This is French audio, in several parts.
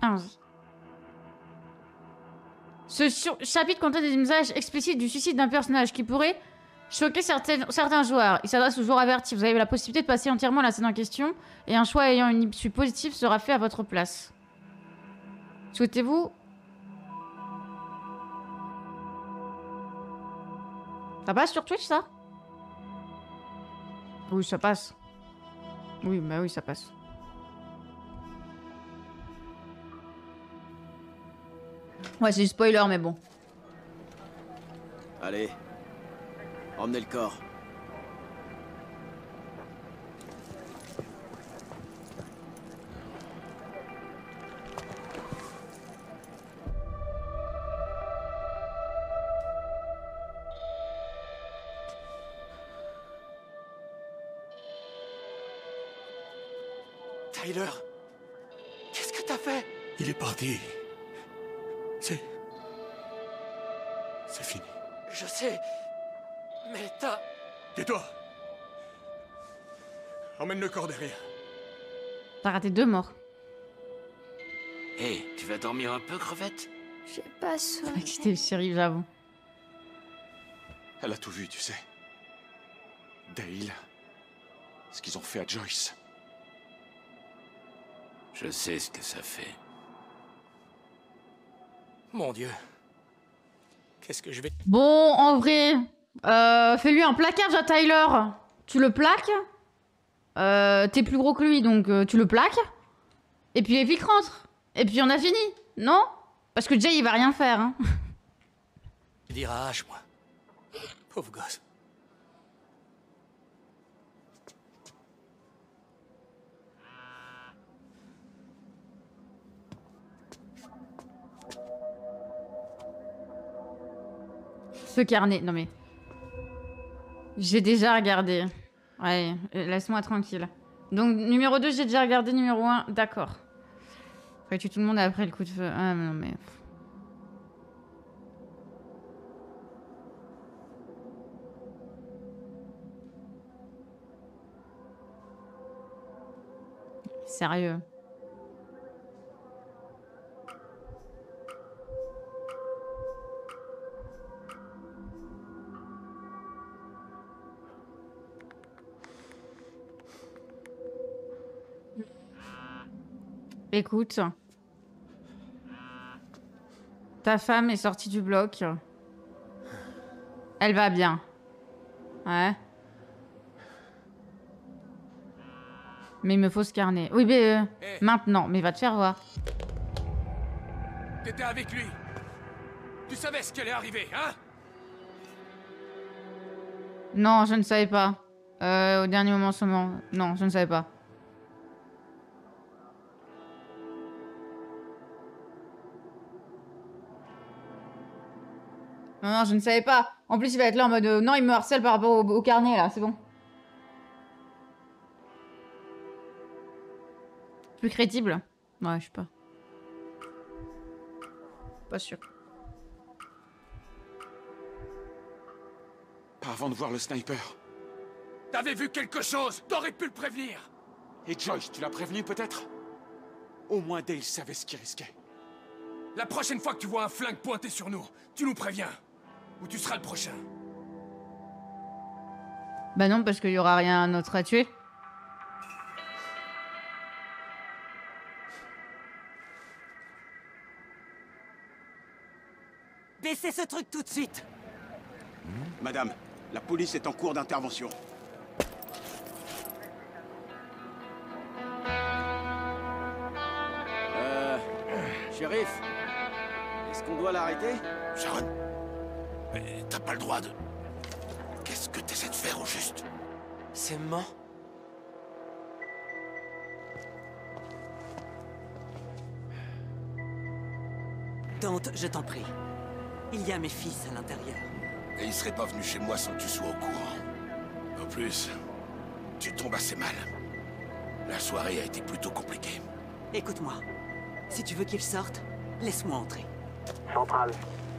15. Ce chapitre contient des images explicites du suicide d'un personnage qui pourrait choquer certains joueurs. Il s'adresse aux joueurs avertis. Vous avez la possibilité de passer entièrement la scène en question et un choix ayant une issue positive sera fait à votre place. Souhaitez-vous... Ça passe sur Twitch, ça? Oui, ça passe. Oui, bah oui, ça passe. Ouais, c'est du spoiler, mais bon. Allez, emmenez le corps. Tyler, qu'est-ce que t'as fait? Il est parti. C'est fini. Je sais, mais t'as... Tais-toi. Emmène le corps derrière. T'as raté 2 morts. Hé, tu vas dormir un peu, crevette? J'ai pas soif. C'était le shérif, j'avoue. Elle a tout vu, tu sais. Dale. Ce qu'ils ont fait à Joyce. Je sais ce que ça fait. Mon Dieu. Qu'est-ce que je vais... Bon, en vrai, fais-lui un plaquage à Tyler. Tu le plaques. T'es plus gros que lui, donc tu le plaques. Et puis Epic rentre. Et puis on a fini, non? Parce que Jay, il va rien faire. Hein. Je dirais H, moi. Pauvre gosse. Ce carnet, non mais... J'ai déjà regardé. Ouais, laisse-moi tranquille. Donc, numéro 2, j'ai déjà regardé. Numéro 1, d'accord. Après, tu tout le monde après le coup de feu. Ah, non mais... Sérieux. Écoute, ta femme est sortie du bloc. Elle va bien. Ouais. Mais il me faut ce carnet. Oui, mais maintenant. Mais va te faire voir. T'étais avec lui. Tu savais ce qui allait arriver, hein? Non, je ne savais pas. Au dernier moment seulement. Non, je ne savais pas. Non, non, je ne savais pas. En plus, il va être là en mode... non, il me harcèle par rapport au carnet, là. C'est bon. Plus crédible. Ouais, je sais pas. Pas sûr. Pas avant de voir le sniper. T'avais vu quelque chose? T'aurais pu le prévenir. Et Joyce, tu l'as prévenu peut-être? Au moins Dale savait ce qu'il risquait. La prochaine fois que tu vois un flingue pointé sur nous, tu nous préviens. Ou tu seras le prochain. Bah non, parce qu'il y aura rien d'autre à tuer. Baissez ce truc tout de suite! Madame, la police est en cours d'intervention. Shérif, est-ce qu'on doit l'arrêter? Sharon, mais t'as pas le droit de... Qu'est-ce que t'essaies de faire au juste? C'est mort. Tante, je t'en prie. Il y a mes fils à l'intérieur. Et il serait pas venu chez moi sans que tu sois au courant. En plus, tu tombes assez mal. La soirée a été plutôt compliquée. Écoute-moi. Si tu veux qu'ils sortent, laisse-moi entrer. Centrale,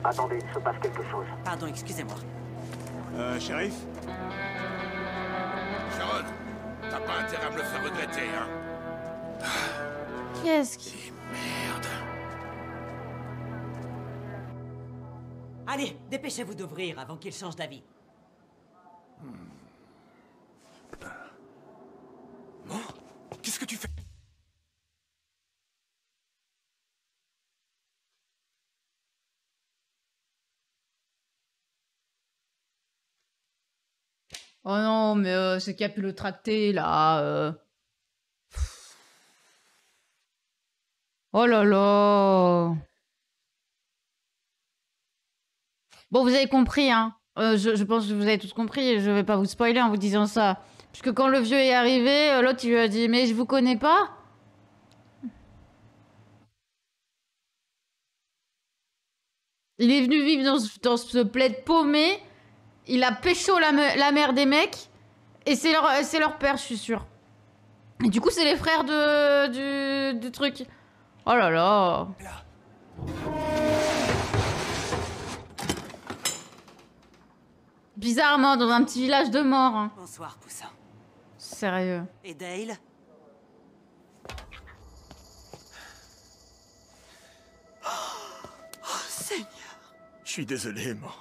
attendez, il se passe quelque chose. Pardon, excusez-moi. Shérif? Sharon, t'as pas intérêt à me le faire regretter, hein? Qu'est-ce qui... Merde. Allez, dépêchez-vous d'ouvrir avant qu'il change d'avis. Bon, qu'est-ce que tu fais? Oh non, mais c'est qui a pu le tracter, là Oh là là. Bon, vous avez compris, hein. Je pense que vous avez tous compris. Je vais pas vous spoiler en vous disant ça. Puisque quand le vieux est arrivé, l'autre, il lui a dit « Mais je vous connais pas ?» Il est venu vivre dans ce plaid paumé. Il a pécho la mère des mecs. Et c'est leur père, je suis sûre. Et du coup, c'est les frères du truc. Oh là là. Bizarrement, dans un petit village de morts. Hein. Bonsoir, Poussin. Sérieux. Et Dale? Oh, Seigneur. Je suis désolé, moi.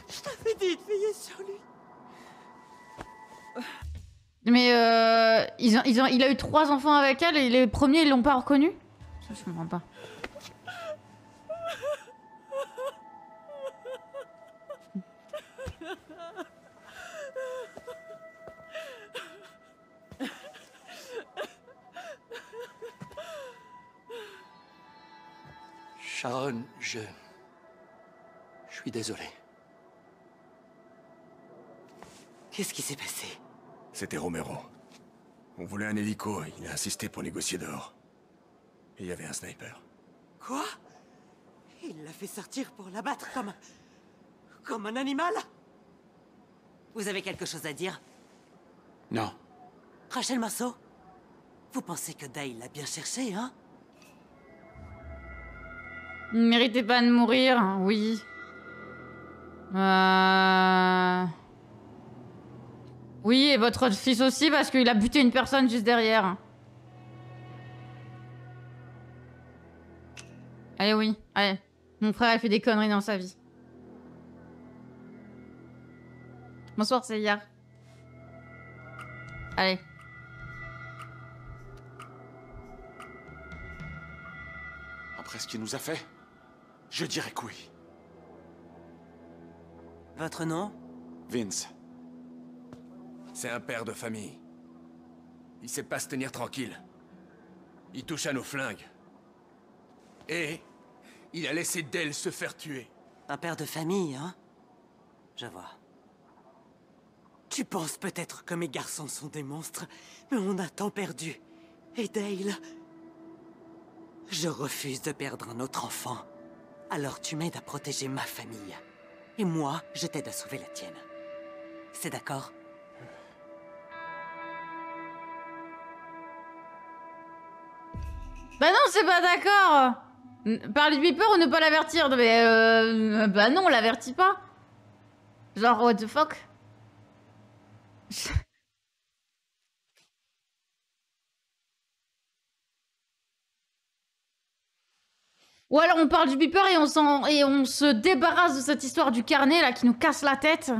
Je t'avais dit de veiller sur lui. Mais il a eu 3 enfants avec elle et les premiers, ils l'ont pas reconnu? Ça, je comprends pas. Sharon, je suis désolé. Qu'est-ce qui s'est passé? C'était Romero. On voulait un hélico, il a insisté pour négocier dehors. Et il y avait un sniper. Quoi? Il l'a fait sortir pour l'abattre comme un animal? Vous avez quelque chose à dire? Non. Rachel Marceau? Vous pensez que Dale l'a bien cherché, hein? Il ne méritait pas de mourir, oui. Oui, et votre fils aussi, parce qu'il a buté une personne juste derrière. Allez, oui, allez. Mon frère a fait des conneries dans sa vie. Bonsoir, c'est hier. Allez. Après ce qu'il nous a fait, je dirais que oui. Votre nom? Vince. C'est un père de famille. Il sait pas se tenir tranquille. Il touche à nos flingues. Et il a laissé Dale se faire tuer. Un père de famille, hein? Je vois. Tu penses peut-être que mes garçons sont des monstres, mais on a tant perdu. Et Dale... Je refuse de perdre un autre enfant. Alors tu m'aides à protéger ma famille. Et moi, je t'aide à sauver la tienne. C'est d'accord? Bah non, c'est pas d'accord. Parler de Beeper ou ne pas l'avertir? Mais bah non, on l'avertit pas. Genre, what the fuck? Ou alors on parle du Beeper et on se débarrasse de cette histoire du carnet là qui nous casse la tête.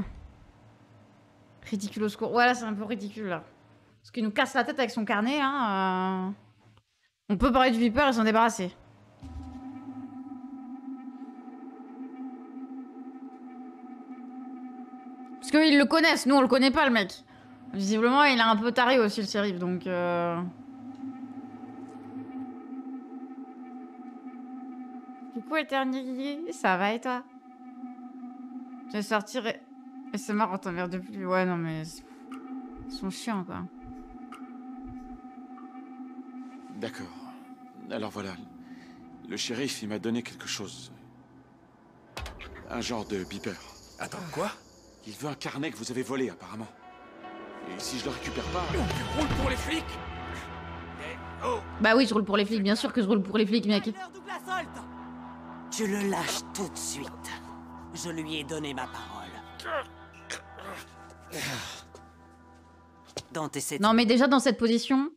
Ridicule au secours. Voilà, c'est un peu ridicule là. Parce qu'il nous casse la tête avec son carnet, hein. On peut parler du Beeper et s'en débarrasser. Parce qu'ils le connaissent, nous on le connaît pas le mec. Visiblement il est un peu taré aussi le shérif, donc Coucou éternué, ça va et toi? Je vais sortir et c'est marrant, t'emmerdes plus. Ouais non mais... Ils sont chiants quoi. D'accord. Alors voilà. Le shérif, il m'a donné quelque chose. Un genre de beeper. Attends, quoi? Il veut un carnet que vous avez volé, apparemment. Et si je le récupère pas... Tu roules pour les flics? Oh! Bah oui, je roule pour les flics, bien sûr que je roule pour les flics, mec. Douglas Holt! Tu le lâches tout de suite. Je lui ai donné ma parole. Dante essaie de... Non mais déjà dans cette position,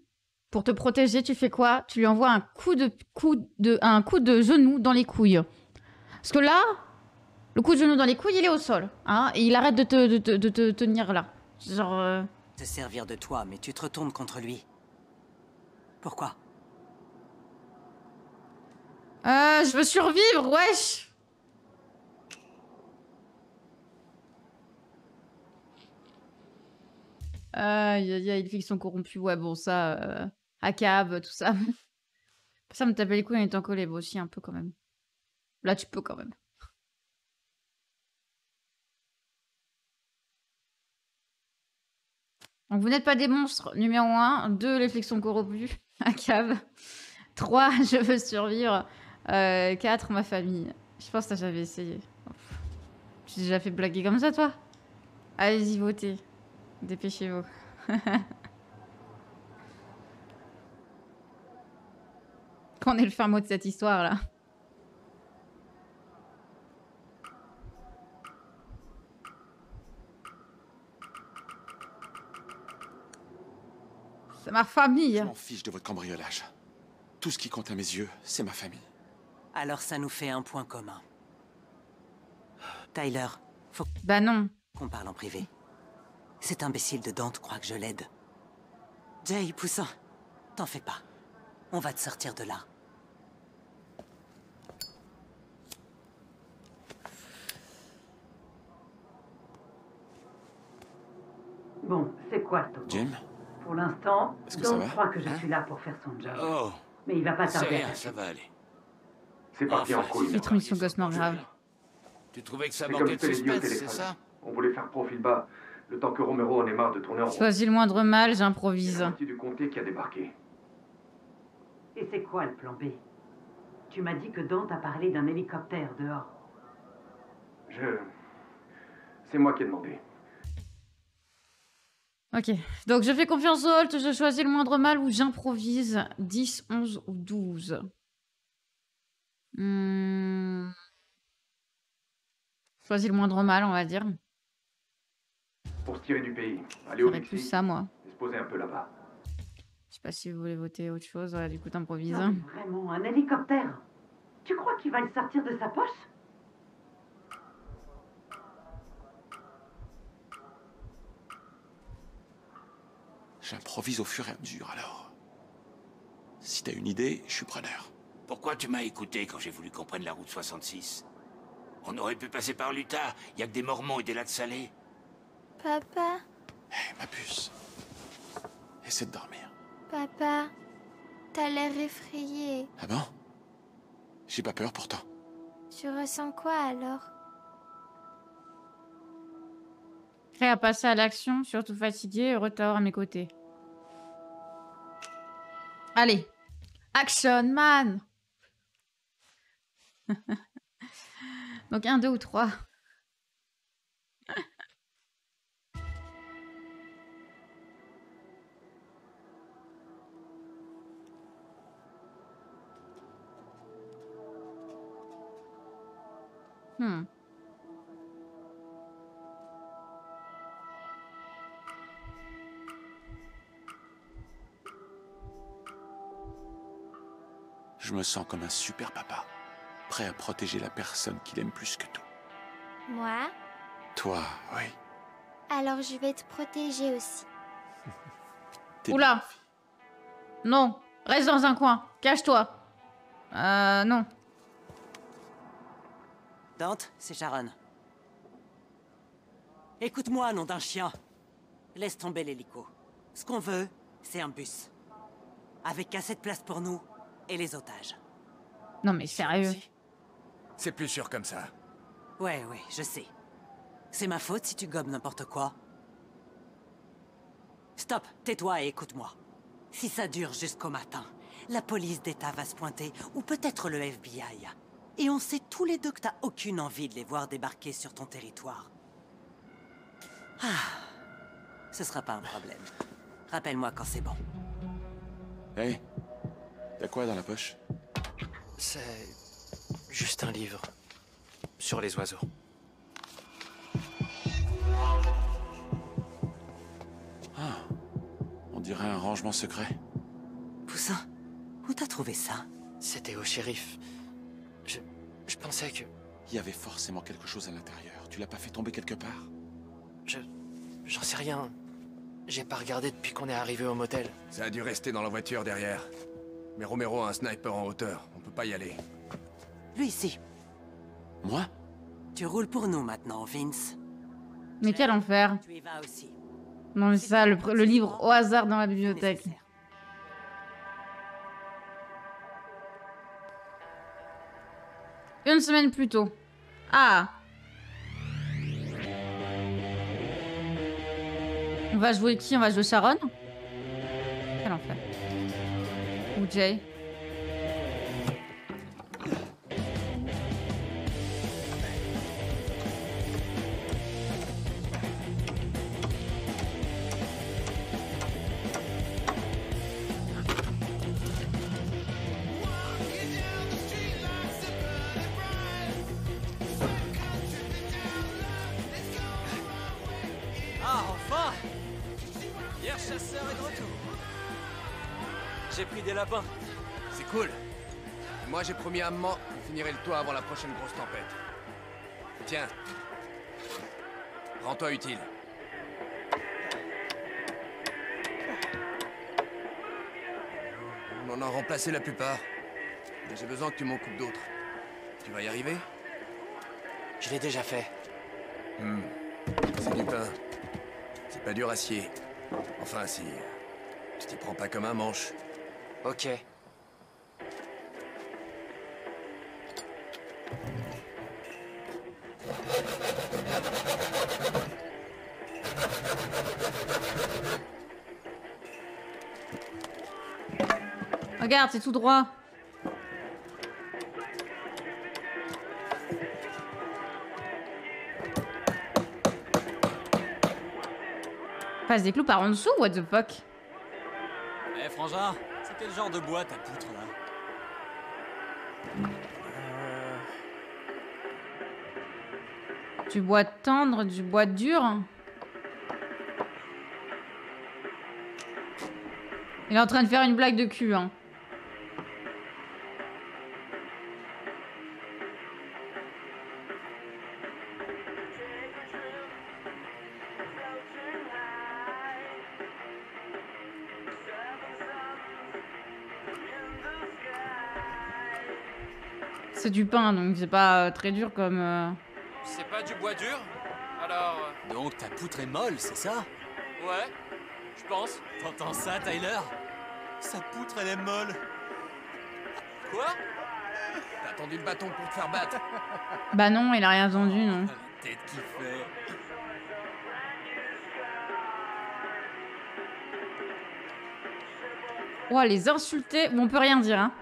Pour te protéger, tu fais quoi? Tu lui envoies un coup de genou dans les couilles. Parce que là, le coup de genou dans les couilles, il est au sol. Hein, et il arrête de te tenir là. Genre... Te servir de toi, mais tu te retournes contre lui. Pourquoi? Je veux survivre, wesh! Aïe, aïe, aïe, les fictions corrompues. Ouais, bon, ça... ACAB, tout ça. Ça me tapait les couilles en étant collé. Bon, aussi, un peu quand même. Là, tu peux quand même. Donc, vous n'êtes pas des monstres, numéro 1. 2, les fictions corrompues. ACAB. 3, je veux survivre. 4, ma famille. Je pense que j'avais essayé. Tu t'es déjà fait blaguer comme ça, toi? Allez-y, votez. Dépêchez-vous. Qu'on est le fin mot de cette histoire, là. C'est ma famille. Je m'en fiche de votre cambriolage. Tout ce qui compte à mes yeux, c'est ma famille. Alors ça nous fait un point commun. Tyler, faut Bah non. qu'on parle en privé. Cet imbécile de Dante croit que je l'aide. Jay, poussin, t'en fais pas. On va te sortir de là. Bon, c'est quoi le topo? Jim? Pour l'instant, Est-ce que ça Dante va? croit que je suis là pour faire son job. Oh, Mais il va pas c'est tarder à rien, faire ça va aller. C'est parti en Enfin, couille. c'est Être une mission gosse noire grave. Tu trouvais que ça C'est comme manquait je te de l'ai dit au suspense, c'est téléphone. ça? On voulait faire profil bas, le temps que Romero en ait marre de tourner en rond. Choisis le moindre mal, C'est j'improvise. la moitié du comté qui a débarqué. Et c'est quoi le plan B? Tu m'as dit que Dante a parlé d'un hélicoptère dehors. C'est moi qui ai demandé. Ok, donc je fais confiance au Holt, je choisis le moindre mal ou j'improvise. 10, 11 ou 12. Choisis le moindre mal, on va dire. Pour se tirer du pays, aller au J'aurais plus Mexique ça, moi. et se poser un peu là-bas. Je sais pas si vous voulez voter autre chose. Ouais, du coup, t'improvise. Non, mais vraiment, un hélicoptère? Tu crois qu'il va le sortir de sa poche? J'improvise au fur et à mesure, alors. Si t'as une idée, je suis preneur. Pourquoi tu m'as écouté quand j'ai voulu qu'on prenne la route 66? On aurait pu passer par l'Utah. Y a que des Mormons et des lacs salés. Papa, Hé, ma puce. Essaie de dormir. papa, t'as l'air effrayé. Ah bon? J'ai pas peur pourtant. Tu ressens quoi alors? Prêt à passer à l'action, surtout fatigué, heureux de t'avoir à mes côtés. Allez. Action man. Donc 1, 2 ou 3. Je me sens comme un super papa, prêt à protéger la personne qu'il aime plus que tout. Moi? Toi, oui. Alors je vais te protéger aussi. T'es Oula. bien, fille. Non. Reste dans un coin. Cache-toi. Non. Dante, c'est Sharon. Écoute-moi, nom d'un chien. Laisse tomber l'hélico. Ce qu'on veut, c'est un bus. Avec assez de place pour nous et les otages. Non mais sérieux. C'est plus sûr comme ça. Ouais, je sais. C'est ma faute si tu gobes n'importe quoi. Stop, tais-toi et écoute-moi. Si ça dure jusqu'au matin, la police d'État va se pointer, ou peut-être le FBI. Et on sait tous les deux que t'as aucune envie de les voir débarquer sur ton territoire. Ce sera pas un problème. Rappelle-moi quand c'est bon. Hey, t'as quoi dans la poche? C'est juste un livre sur les oiseaux. On dirait un rangement secret. Où t'as trouvé ça? C'était au shérif. Je pensais que... Il y avait forcément quelque chose à l'intérieur. Tu l'as pas fait tomber quelque part? J'en sais rien. J'ai pas regardé depuis qu'on est arrivé au motel. Ça a dû rester dans la voiture derrière. Mais Romero a un sniper en hauteur. On peut pas y aller. Lui ici. Moi? Tu roules pour nous maintenant, Vince. Mais quel enfer. Tu y vas aussi. Non mais c'est ça, le livre au hasard dans la bibliothèque. Une semaine plus tôt. Ah. On va jouer qui? On va jouer Sharon? Quel enfer. Ou Jay? Ah, enfin! Pierre Chasseur est de retour. J'ai pris des lapins. C'est cool. Moi, j'ai promis à maman qu'on finirait le toit avant la prochaine grosse tempête. Tiens. Rends-toi utile. On en a remplacé la plupart. Mais j'ai besoin que tu m'en coupes d'autres. Tu vas y arriver? Je l'ai déjà fait. C'est du pain. C'est pas dur à scier. Enfin, si... Tu t'y prends pas comme un manche. Ok. Regarde, c'est tout droit. Passe des clous par en dessous, what the fuck? Eh frangin, c'est quel genre de bois ta poutre là? Du bois tendre, du bois dur. Il est en train de faire une blague de cul, hein. C'est du pain, donc c'est pas très dur comme... C'est pas du bois dur? Alors... Donc ta poutre est molle, c'est ça? Ouais, je pense. T'entends ça, Tyler? Sa poutre, elle est molle. Quoi? T'as tendu le bâton pour te faire battre. Bah non, il a rien tendu, non. La tête qui fait... Oh, les insulter... Bon, on peut rien dire, hein.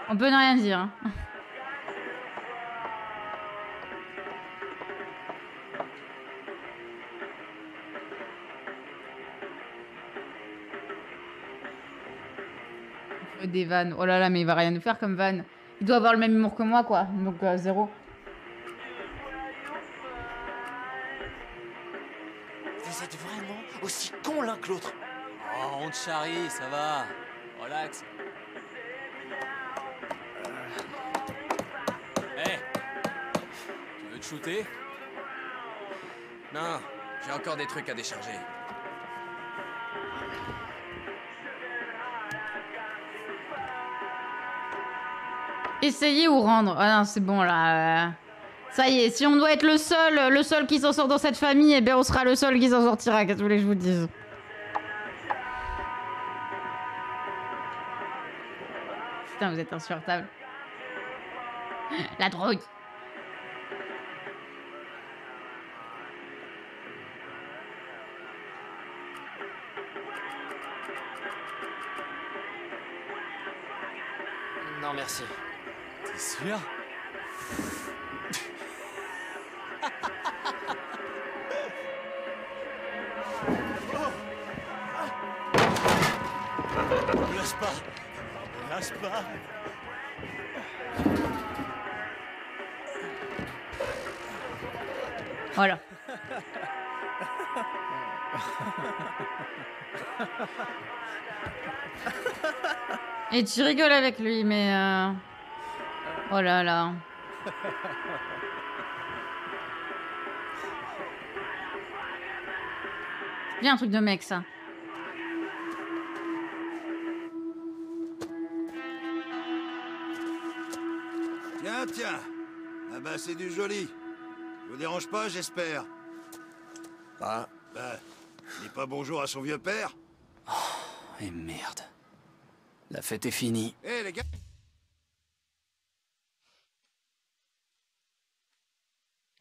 On peut ne rien dire, hein. Des vannes. Oh là là, mais il va rien nous faire comme vanne. Il doit avoir le même humour que moi, quoi. Donc, zéro. Vous êtes vraiment aussi cons l'un que l'autre. Oh, on te charrie, ça va. Relax. Hey, tu veux te shooter? Non, j'ai encore des trucs à décharger. Essayer ou rendre? Ah non, c'est bon, là. Ça y est, si on doit être le seul qui s'en sort dans cette famille, eh bien, on sera le seul qui s'en sortira. Qu'est-ce que vous voulez que je vous dise? Putain, vous êtes insupportable. La drogue. Non, merci. T'es sûr? Lâche pas! Lâche pas! Voilà. Et tu rigoles avec lui, mais... Oh là là. C'est bien un truc de mec, ça. Tiens, tiens. Ah bah c'est du joli. Je vous dérange pas, j'espère. Ah, bah... Dis pas bonjour à son vieux père. Oh, et merde. La fête est finie. Hé, les gars.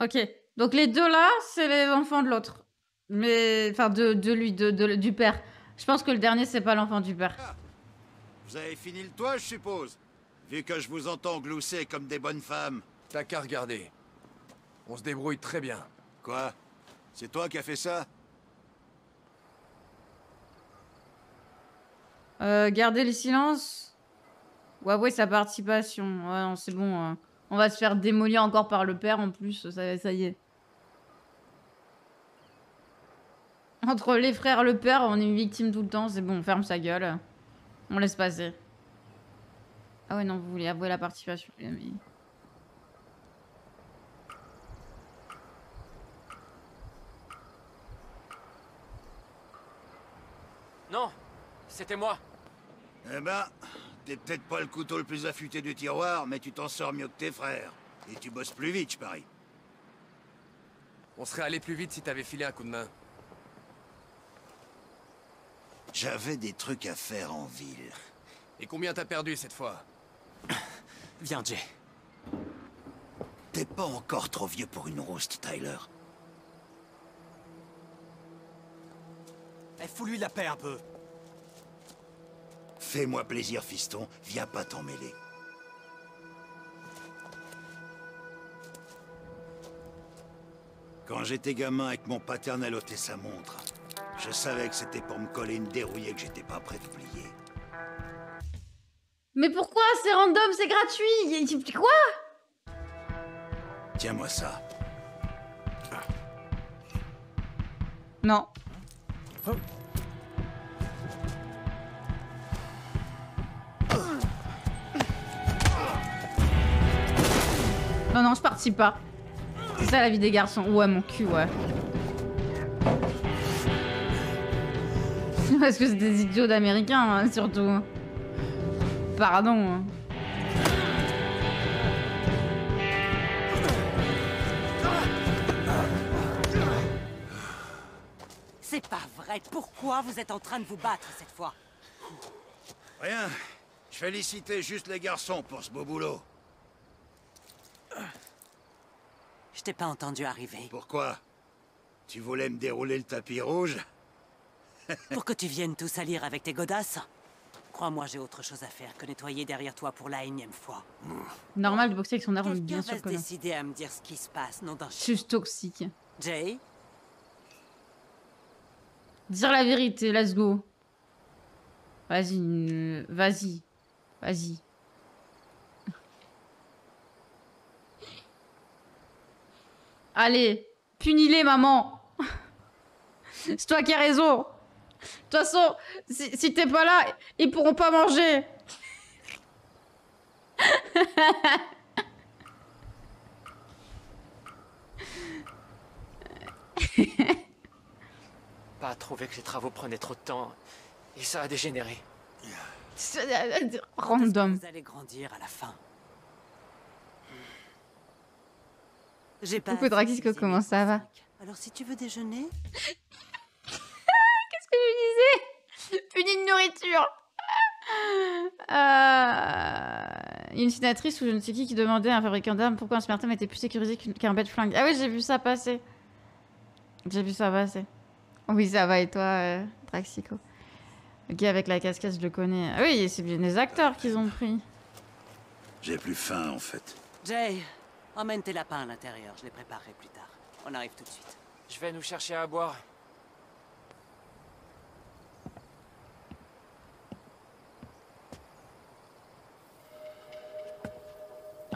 Ok. Donc les deux là, c'est les enfants de l'autre. Mais... Enfin, de lui, du père. Je pense que le dernier, c'est pas l'enfant du père. Vous avez fini le toit, je suppose. Vu que je vous entends glousser comme des bonnes femmes. T'as qu'à regarder. On se débrouille très bien. Quoi? C'est toi qui as fait ça? Garder le silence ou avouer sa participation. Ouais, non, c'est bon. On va se faire démolir encore par le père en plus. Ça y est. Entre les frères et le père, on est une victime tout le temps. C'est bon, on ferme sa gueule. On laisse passer. Ah ouais, non, vous voulez avouer la participation. Mais... Non, c'était moi. Eh ben, t'es peut-être pas le couteau le plus affûté du tiroir, mais tu t'en sors mieux que tes frères. Et tu bosses plus vite, je parie. On serait allé plus vite si t'avais filé un coup de main. J'avais des trucs à faire en ville. Et combien t'as perdu cette fois? Viens, Jay. T'es pas encore trop vieux pour une rouste, Tyler. Eh, fous-lui la paix un peu. Fais-moi plaisir, fiston. Viens pas t'en mêler. Quand j'étais gamin et que mon paternel ôtait sa montre, je savais que c'était pour me coller une dérouillée que j'étais pas prêt d'oublier. Mais pourquoi? C'est random, c'est gratuit. Quoi? Tiens-moi ça. Non. Non, non, je participe pas. C'est ça la vie des garçons. Ouais, mon cul, ouais. Parce que c'est des idiots d'américains, hein, surtout. Pardon. C'est pas vrai. Pourquoi vous êtes en train de vous battre cette fois? Rien. Je félicitais juste les garçons pour ce beau boulot. Je t'ai pas entendu arriver. Pourquoi? Tu voulais me dérouler le tapis rouge? Pour que tu viennes tout salir avec tes godasses? Crois-moi, j'ai autre chose à faire que nettoyer derrière toi pour la énième fois. Normal de boxer avec son arme, bien sûr Quelqu'un que va se non. décider à me dire ce qui se passe, nom d'un Je chien. suis toxique. Jay? Dire la vérité, let's go. Vas-y, vas-y. Vas-y. Allez, punis-les, maman. C'est toi qui as raison. De toute façon, si t'es pas là, ils pourront pas manger. Pas trouvé que les travaux prenaient trop de temps. Et ça a dégénéré. Random. Vous allez grandir à la fin. J'ai pas. Coucou Draxico, comment ça va? Alors si tu veux déjeuner. Qu'est-ce que je disais? Punis de nourriture. Une sénatrice ou je ne sais qui demandait à un fabricant d'armes pourquoi un smartphone était plus sécurisé qu'un bête flingue. Ah oui, j'ai vu ça passer. J'ai vu ça passer. Oui, ça va et toi, Draxico? Ok, avec la casquette, je le connais. Ah oui, c'est bien des acteurs qu'ils ont pris. J'ai plus faim, en fait. Jay, emmène tes lapins à l'intérieur, je les préparerai plus tard. On arrive tout de suite. Je vais nous chercher à boire.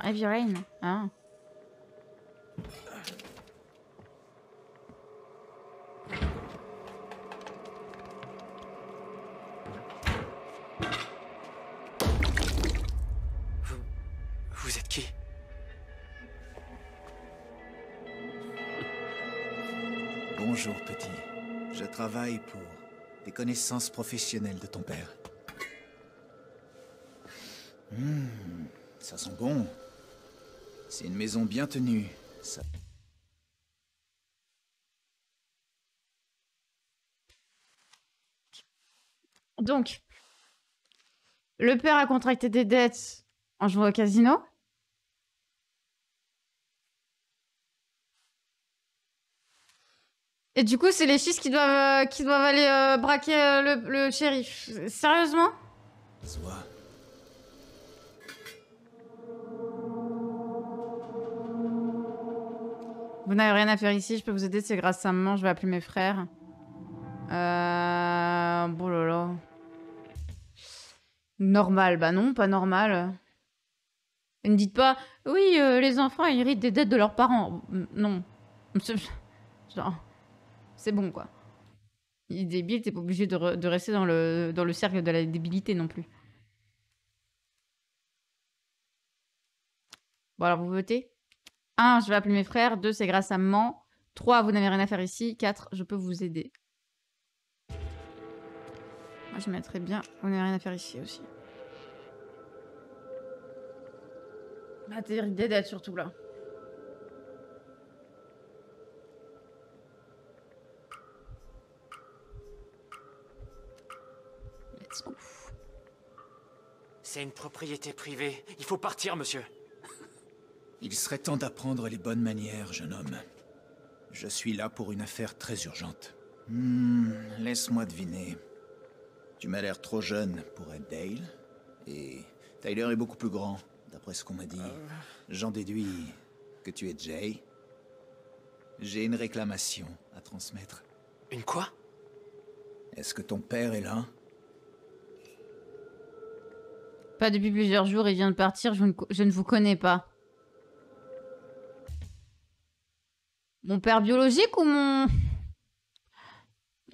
Heavy Rain. Ah. Bonjour, petit. Je travaille pour des connaissances professionnelles de ton père. Ça sent bon. C'est une maison bien tenue. Ça... Donc, le père a contracté des dettes en jouant au casino. Et du coup, c'est les fils qui doivent aller braquer le shérif. Sérieusement? Soit. Vous n'avez rien à faire ici, je peux vous aider, c'est grâce à maman, je vais appeler mes frères. Bon là là. Normal, bah non, pas normal. Et ne dites pas, oui, les enfants héritent des dettes de leurs parents. Non. Genre, c'est bon quoi. Il est débile, t'es pas obligé de rester dans le cercle de la débilité non plus. Bon alors vous votez. 1, je vais appeler mes frères. 2, c'est grâce à maman. 3, vous n'avez rien à faire ici. 4, je peux vous aider. Moi, je mettrais bien, vous n'avez rien à faire ici aussi. Bah, t'es dead surtout là. Let's go. C'est une propriété privée. Il faut partir, monsieur. Il serait temps d'apprendre les bonnes manières, jeune homme. Je suis là pour une affaire très urgente. Laisse-moi deviner. Tu m'as l'air trop jeune pour être Dale. Et Tyler est beaucoup plus grand, d'après ce qu'on m'a dit. J'en déduis que tu es Jay. J'ai une réclamation à transmettre. Une quoi? Est-ce que ton père est là? Pas depuis plusieurs jours, il vient de partir, je ne vous connais pas. Mon père biologique ou mon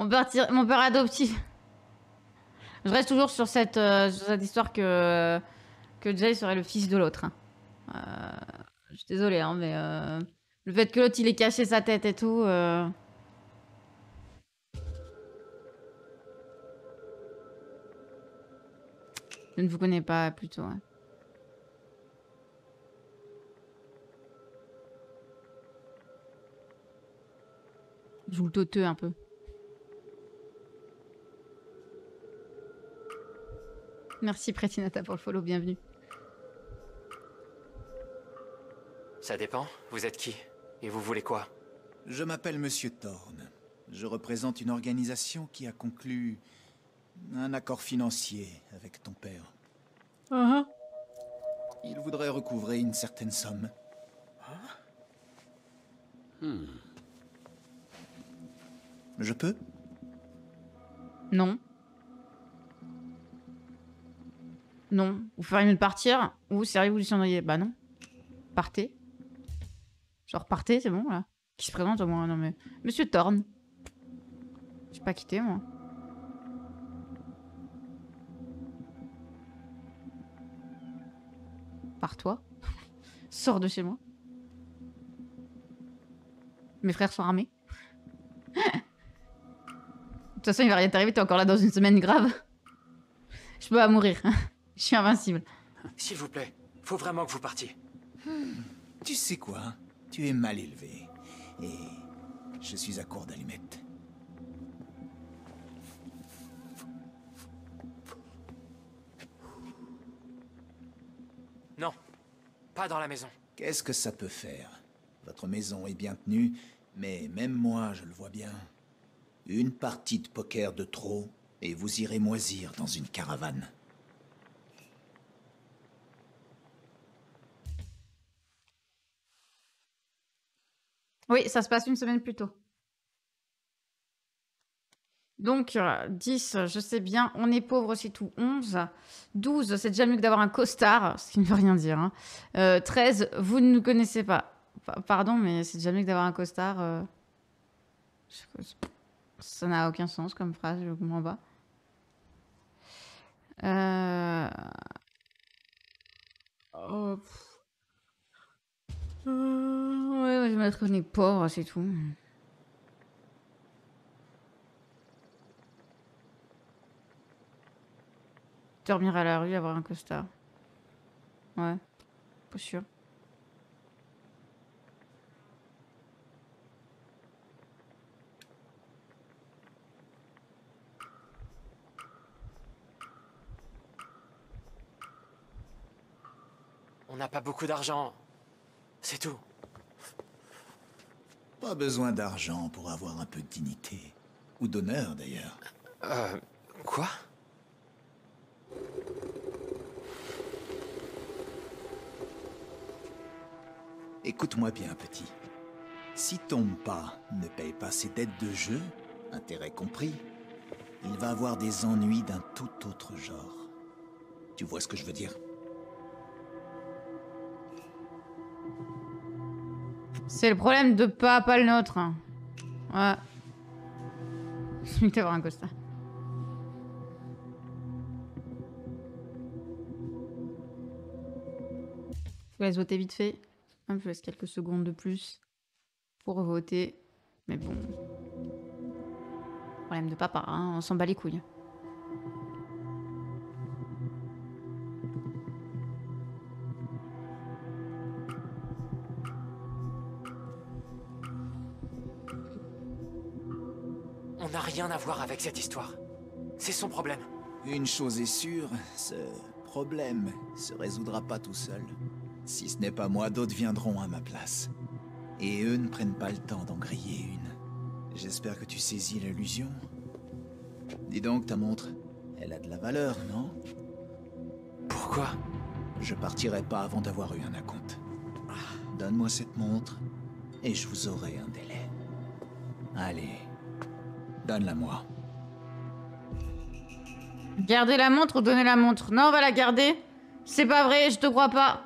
père adoptif? Je reste toujours sur cette histoire que Jay serait le fils de l'autre. Je suis désolée, hein, mais le fait que l'autre il ait caché sa tête et tout... Je ne vous connais pas plutôt. Ouais. Je joue le tauteux un peu. Merci Prétinata pour le follow, bienvenue. Ça dépend. Vous êtes qui? Et vous voulez quoi? Je m'appelle Monsieur Thorne. Je représente une organisation qui a conclu un accord financier avec ton père. Il voudrait recouvrer une certaine somme. Je peux? Non. Non. Vous feriez mieux de partir? Ou sérieux, vous lui tiendriez? Bah non. Partez. Genre partez, c'est bon là. Qui se présente au moins? Non mais... Monsieur Thorne. J'ai pas quitté moi. Pars-toi. Sors de chez moi. Mes frères sont armés. De toute façon, il va rien t'arriver, t'es encore là dans une semaine grave. Je peux pas mourir. Je suis invincible. S'il vous plaît, faut vraiment que vous partiez. Tu sais quoi? Tu es mal élevé. Et je suis à court d'allumettes. Non, pas dans la maison. Qu'est-ce que ça peut faire? Votre maison est bien tenue, mais même moi, je le vois bien. Une partie de poker de trop, et vous irez moisir dans une caravane. Oui, ça se passe une semaine plus tôt. Donc, 10, je sais bien. On est pauvre, c'est tout. 11. 12, c'est déjà mieux que d'avoir un costard, ce qui ne veut rien dire. Hein. 13, vous ne nous connaissez pas. Pardon, mais c'est déjà mieux que d'avoir un costard. Ça n'a aucun sens comme phrase, je comprends pas. Oh. Ouais, je vais mettre qu'on est pauvre, c'est tout. Dormir à la rue, avoir un costard. Ouais, pas sûr. On n'a pas beaucoup d'argent. C'est tout. Pas besoin d'argent pour avoir un peu de dignité. Ou d'honneur, d'ailleurs. Quoi? Écoute-moi bien, petit. Si ton pas ne paye pas ses dettes de jeu, intérêt compris, il va avoir des ennuis d'un tout autre genre. Tu vois ce que je veux dire? C'est le problème de pas le nôtre. Ouais. Je vais avoir un costard. Je vous laisse voter vite fait. Je vous laisse quelques secondes de plus pour voter. Mais bon. Problème de papa, hein, on s'en bat les couilles. On n'a rien à voir avec cette histoire. C'est son problème. Une chose est sûre, ce problème se résoudra pas tout seul. Si ce n'est pas moi, d'autres viendront à ma place. Et eux ne prennent pas le temps d'en griller une. J'espère que tu saisis l'allusion. Dis donc, ta montre, elle a de la valeur, non? Pourquoi? Je partirai pas avant d'avoir eu un acompte. Donne-moi cette montre, et je vous aurai un délai. Allez, donne-la-moi. Gardez la montre ou donnez la montre? Non, on va la garder. C'est pas vrai, je te crois pas.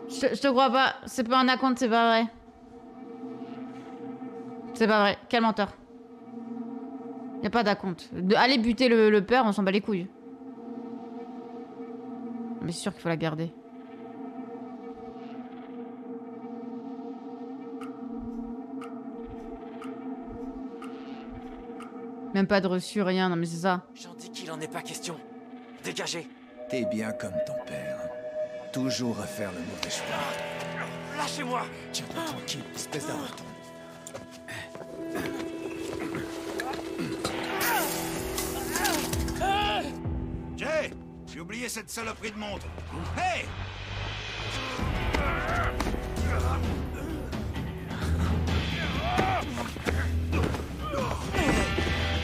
Je te crois pas. C'est pas un acompte, c'est pas vrai. C'est pas vrai. Quel menteur. Y a pas d'acompte. Allez buter le père, on s'en bat les couilles. Mais c'est sûr qu'il faut la garder. Même pas de reçu, rien. Non mais c'est ça. J'en dis qu'il en est pas question. Dégagez. T'es bien comme ton père. Toujours à faire le mauvais choix. Lâchez-moi. Tiens-toi tranquille, espèce d'arreton. Jay, j'ai oublié cette saloperie de montre. Hey!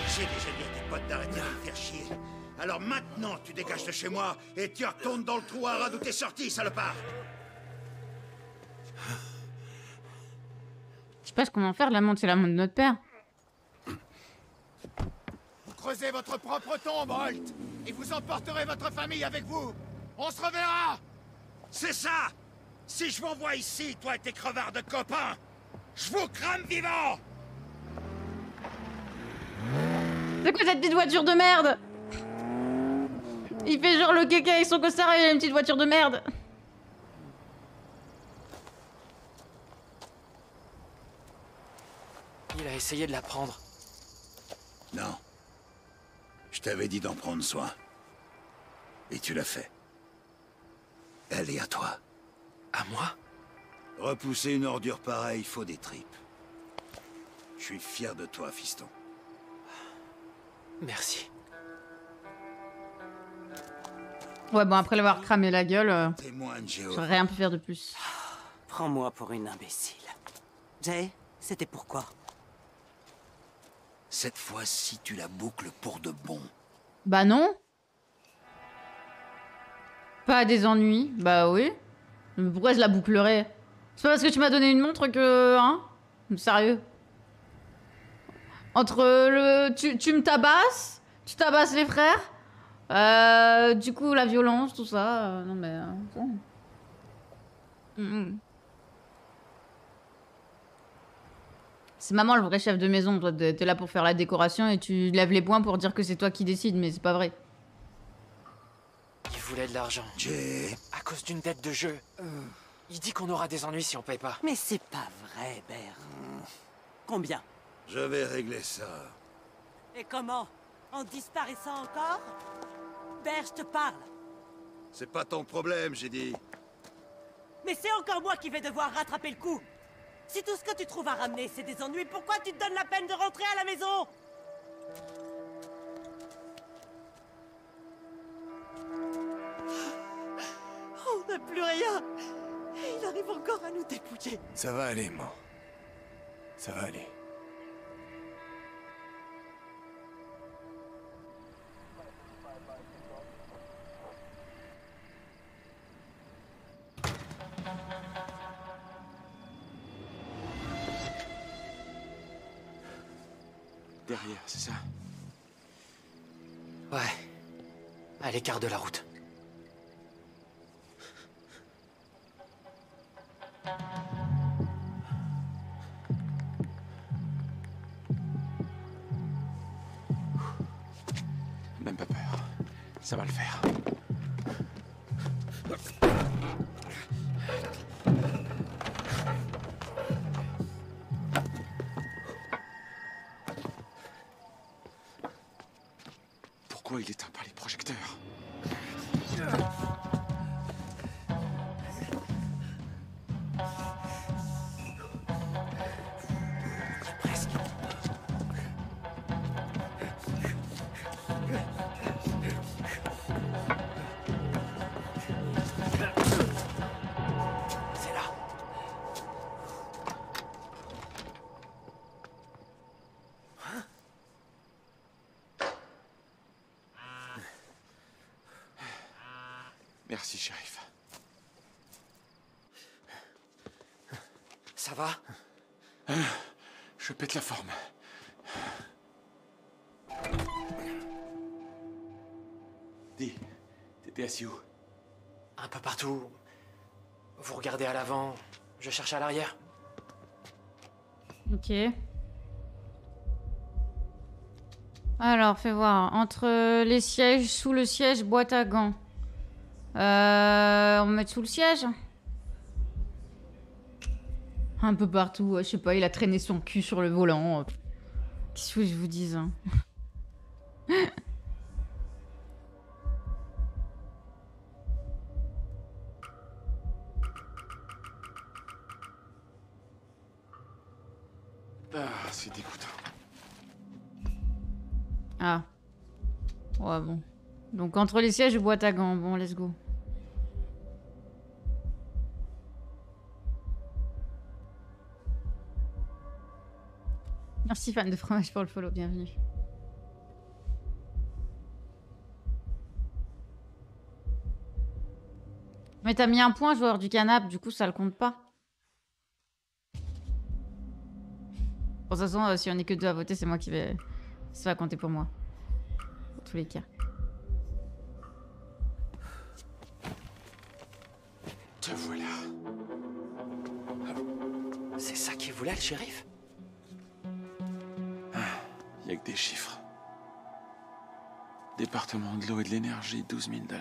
J'ai déjà dit à tes potes d'arrêter de me faire chier. Alors maintenant, tu dégages de chez moi et tu retournes dans le trou à rats d'où t'es sorti, salopard. Je sais pas ce qu'on va en faire, la montre, c'est la montre de notre père. Vous creusez votre propre tombe, Holt, et vous emporterez votre famille avec vous. On se reverra. C'est ça. Si je vous envoie ici, toi et tes crevards de copains, je vous crame vivant. C'est quoi cette petite voiture de merde? Il fait genre le kéké avec son costard et il a une petite voiture de merde. Il a essayé de la prendre. Non. Je t'avais dit d'en prendre soin. Et tu l'as fait. Elle est à toi. À moi? Repousser une ordure pareille, faut des tripes. Je suis fier de toi, fiston. Merci. Ouais, bon, après l'avoir cramé la gueule, Témoigne, j'aurais rien pu faire de plus. Prends-moi pour une imbécile. Jay, c'était pourquoi? Cette fois-ci, tu la boucles pour de bon. Bah non. Pas des ennuis. Bah oui. Mais pourquoi je la bouclerais? C'est pas parce que tu m'as donné une montre que... Hein? Sérieux? Entre le... Tu me tabasses, tu tabasses les frères, du coup la violence, tout ça... non mais... C'est maman le vrai chef de maison, toi t'es là pour faire la décoration et tu lèves les poings pour dire que c'est toi qui décides, mais c'est pas vrai. Il voulait de l'argent. Jay. À cause d'une dette de jeu. Il dit qu'on aura des ennuis si on paye pas. Mais c'est pas vrai, Bert. Combien? Je vais régler ça. Et comment? En disparaissant encore? Père, je te parle. C'est pas ton problème, j'ai dit. Mais c'est encore moi qui vais devoir rattraper le coup. Si tout ce que tu trouves à ramener, c'est des ennuis, pourquoi tu te donnes la peine de rentrer à la maison? On n'a plus rien. Et il arrive encore à nous dépouiller. Ça va aller, man. Ça va aller. Derrière, c'est ça? Ouais. À l'écart de la route. Même pas peur. Ça va le faire. Pourquoi il éteint pas les projecteurs? Presque. C'est là. Merci, shérif. Ça va? Je pète la forme. Dis, t'étais assis où? Un peu partout. Vous regardez à l'avant, je cherche à l'arrière. Ok. Alors, fais voir. Entre les sièges, sous le siège, boîte à gants. On va mettre sous le siège. Un peu partout. Je sais pas, il a traîné son cul sur le volant. Qu'est-ce que je vous dise, hein. Ah, c'est dégoûtant. Ah. Ouais, bon. Donc, entre les sièges et boîte à gants. Bon, let's go. Merci, fan de fromage, pour le follow. Bienvenue. Mais t'as mis un point, joueur du canap. Du coup, ça le compte pas. De toute façon, si on est que deux à voter, c'est moi qui vais... Ça va compter pour moi. Pour tous les cas. Te voilà. C'est ça qu'il voulait, le shérif? Il y a que des chiffres. Département de l'eau et de l'énergie, 12 000 $.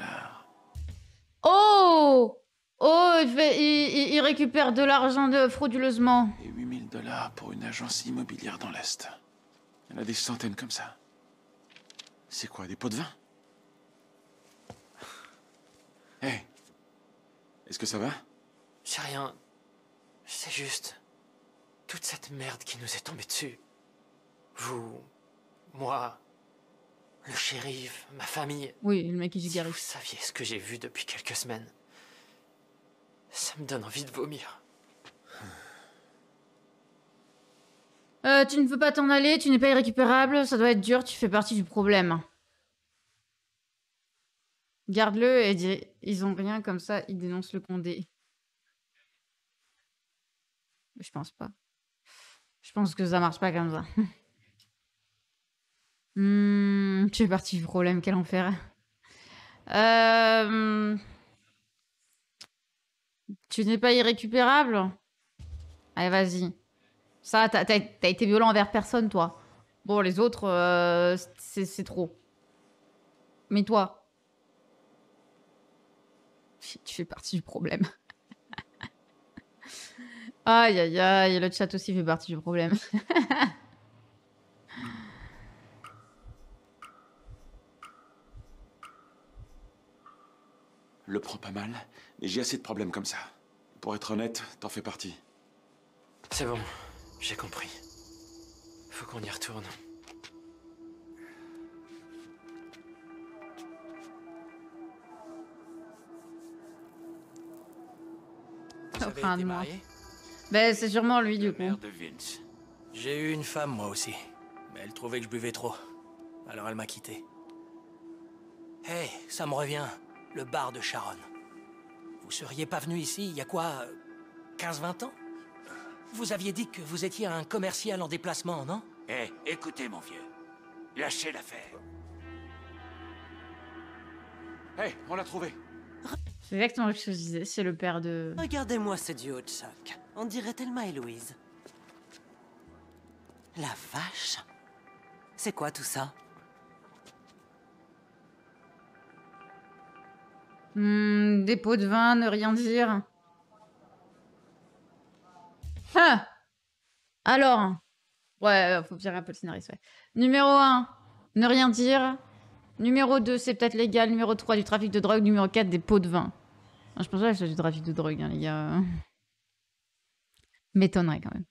Oh! Oh, il récupère de l'argent frauduleusement. Et 8 000 $ pour une agence immobilière dans l'Est. Il y en a des centaines comme ça. C'est quoi, des pots de vin? Hé! Hey. Est-ce que ça va? C'est rien. C'est juste... toute cette merde qui nous est tombée dessus. Vous... moi... le shérif, ma famille... Oui, le mec qui Si gigarise. vous saviez ce que j'ai vu depuis quelques semaines... ça me donne envie de vomir. Tu ne veux pas t'en aller, tu n'es pas irrécupérable, ça doit être dur, tu fais partie du problème. Garde-le et dis, ils ont rien comme ça, ils dénoncent le Condé. Je pense pas. Je pense que ça marche pas comme ça. Tu fais partie du problème, quel enfer. Tu n'es pas irrécupérable? Allez, vas-y. Ça, t'as été violent envers personne, toi. Bon, les autres, c'est trop. Mais toi, tu fais partie du problème. Aïe, aïe, aïe, le chat aussi fait partie du problème. prends pas mal, mais j'ai assez de problèmes comme ça. Pour être honnête, t'en fais partie. C'est bon, j'ai compris. Faut qu'on y retourne. Enfin, de moi. Ben, c'est sûrement lui, du coup. De Vince. J'ai eu une femme, moi aussi. Mais elle trouvait que je buvais trop. Alors elle m'a quitté. Hey, ça me revient. Le bar de Sharon. Vous seriez pas venu ici, il y a quoi, 15-20 ans? Vous aviez dit que vous étiez un commercial en déplacement, non? Eh, écoutez, mon vieux. Lâchez l'affaire. Hey, on l'a trouvé. C'est exactement ce que je disais, c'est le père de... Regardez-moi ce duo de choc. On dirait Thelma et Louise. La vache. C'est quoi tout ça? Des pots de vin, ne rien dire. Ah! Alors. Ouais, faut virer un peu le scénariste, ouais. Numéro 1, ne rien dire. Numéro 2, c'est peut-être légal. Numéro 3, du trafic de drogue. Numéro 4, des pots de vin. Ah, je pense pas que c'est du trafic de drogue, hein, les gars. M'étonnerait quand même.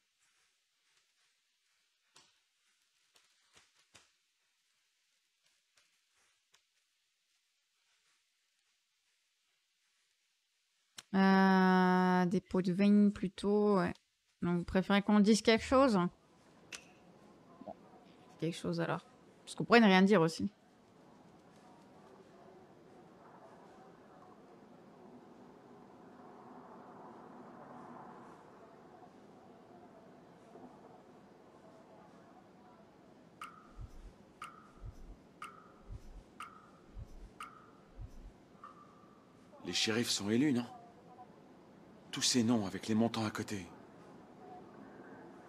Des pots de vin plutôt, ouais. Donc vous préférez qu'on dise quelque chose? Bon, quelque chose alors. Parce qu'on pourrait ne rien dire aussi. Les shérifs sont élus, non? Tous ces noms avec les montants à côté.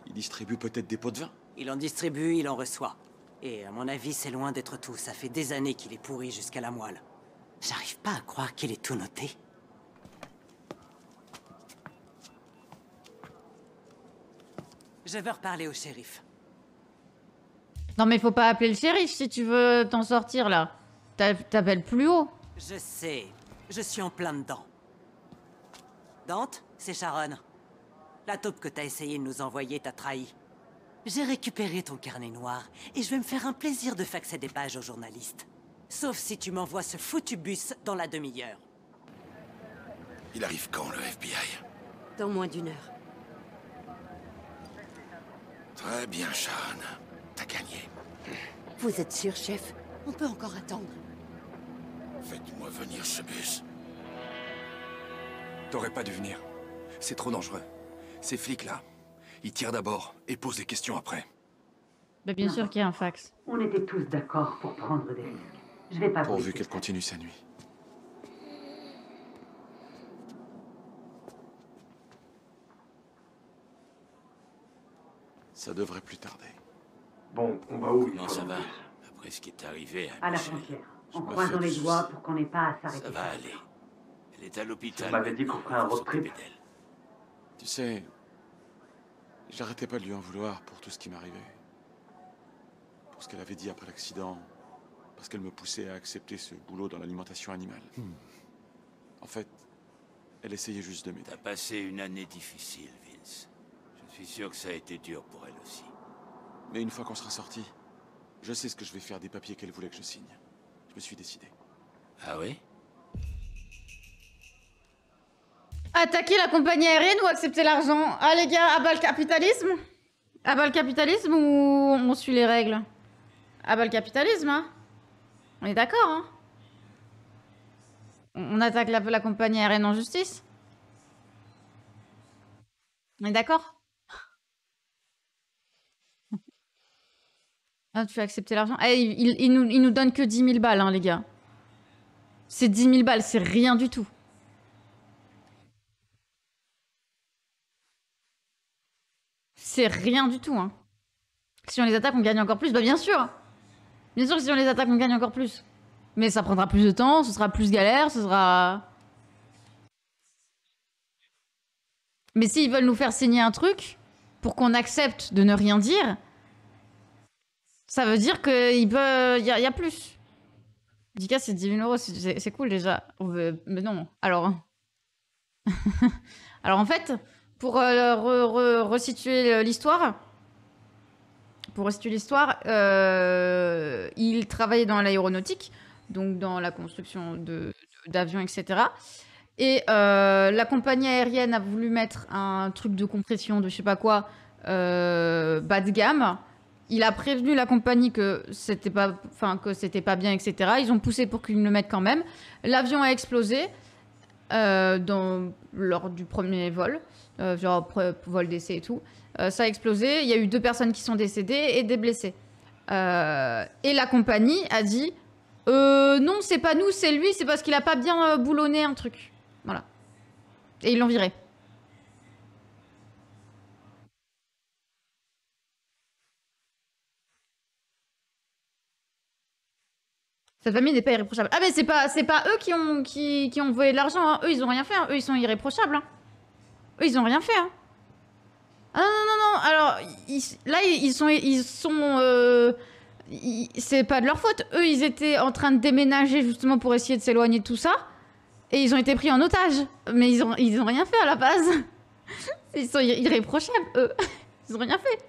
Ils distribuent peut-être des pots de vin? Il en distribue, il en reçoit. Et à mon avis, c'est loin d'être tout. Ça fait des années qu'il est pourri jusqu'à la moelle. J'arrive pas à croire qu'il ait tout noté. Je veux reparler au shérif. Non mais faut pas appeler le shérif si tu veux t'en sortir là. T'appelles plus haut. Je sais. Je suis en plein dedans. Dante, c'est Sharon. La taupe que t'as essayé de nous envoyer t'a trahi. J'ai récupéré ton carnet noir et je vais me faire un plaisir de faxer des pages aux journalistes. Sauf si tu m'envoies ce foutu bus dans la demi-heure. Il arrive quand, le FBI? Dans moins d'1 heure. Très bien, Sharon. T'as gagné. Vous êtes sûr, chef? On peut encore attendre. Faites-moi venir ce bus. T'aurais pas dû venir. C'est trop dangereux. Ces flics-là, ils tirent d'abord et posent des questions après. Bah bien sûr qu'il y a un fax. On était tous d'accord pour prendre des risques. Je vais pas... Pourvu qu'elle continue sa nuit. Ça devrait plus tarder. Bon, on va où? Comment ça va? Après ce qui est arrivé à la frontière. En croisant les doigts pour qu'on n'ait pas à s'arrêter. Ça va aller. Elle est à l'hôpital. On m'avait dit qu'on ferait un road trip. Tu sais, j'arrêtais pas de lui en vouloir pour tout ce qui m'arrivait. Pour ce qu'elle avait dit après l'accident. Parce qu'elle me poussait à accepter ce boulot dans l'alimentation animale. En fait, elle essayait juste de m'aider. T'as passé une année difficile, Vince. Je suis sûr que ça a été dur pour elle aussi. Mais une fois qu'on sera sorti, je sais ce que je vais faire des papiers qu'elle voulait que je signe. Je me suis décidé. Ah oui? Attaquer la compagnie aérienne ou accepter l'argent? Ah les gars, abat le capitalisme? Abat le capitalisme ou on suit les règles? Abat le capitalisme, hein? On est d'accord, hein? On attaque la compagnie aérienne en justice? On est d'accord? Ah, tu as accepté l'argent? Eh, il nous donne que 10 000 balles, hein, les gars. C'est 10 000 balles, c'est rien du tout. C'est rien du tout, hein. Si on les attaque, on gagne encore plus. Bah bien sûr. Bien sûr que si on les attaque, on gagne encore plus. Mais ça prendra plus de temps, ce sera plus galère, ce sera... Mais s'ils veulent nous faire signer un truc, pour qu'on accepte de ne rien dire, ça veut dire qu'il peut... y a plus. 10K, c'est 10 000 €, c'est cool déjà. Mais non, alors... alors en fait, pour resituer l'histoire... il travaillait dans l'aéronautique, donc dans la construction d'avions, etc. Et la compagnie aérienne a voulu mettre un truc de compression de je sais pas quoi, bas de gamme. Il a prévenu la compagnie que c'était pas bien, etc. Ils ont poussé pour qu'ils le mettent quand même. L'avion a explosé lors du premier vol, genre vol d'essai et tout. Ça a explosé. Il y a eu 2 personnes qui sont décédées et des blessés. Et la compagnie a dit non, c'est pas nous, c'est lui, c'est parce qu'il a pas bien boulonné un truc. Voilà. Et ils l'ont viré. Cette famille n'est pas irréprochable. Ah mais c'est pas eux qui ont volé de l'argent. Hein. Eux ils ont rien fait. Hein. Eux ils sont irréprochables. Hein. Eux ils ont rien fait. Hein. Ah non. Alors c'est pas de leur faute. Eux ils étaient en train de déménager justement pour essayer de s'éloigner de tout ça. Et ils ont été pris en otage. Mais ils ont rien fait à la base. Ils sont irréprochables eux. Ils ont rien fait.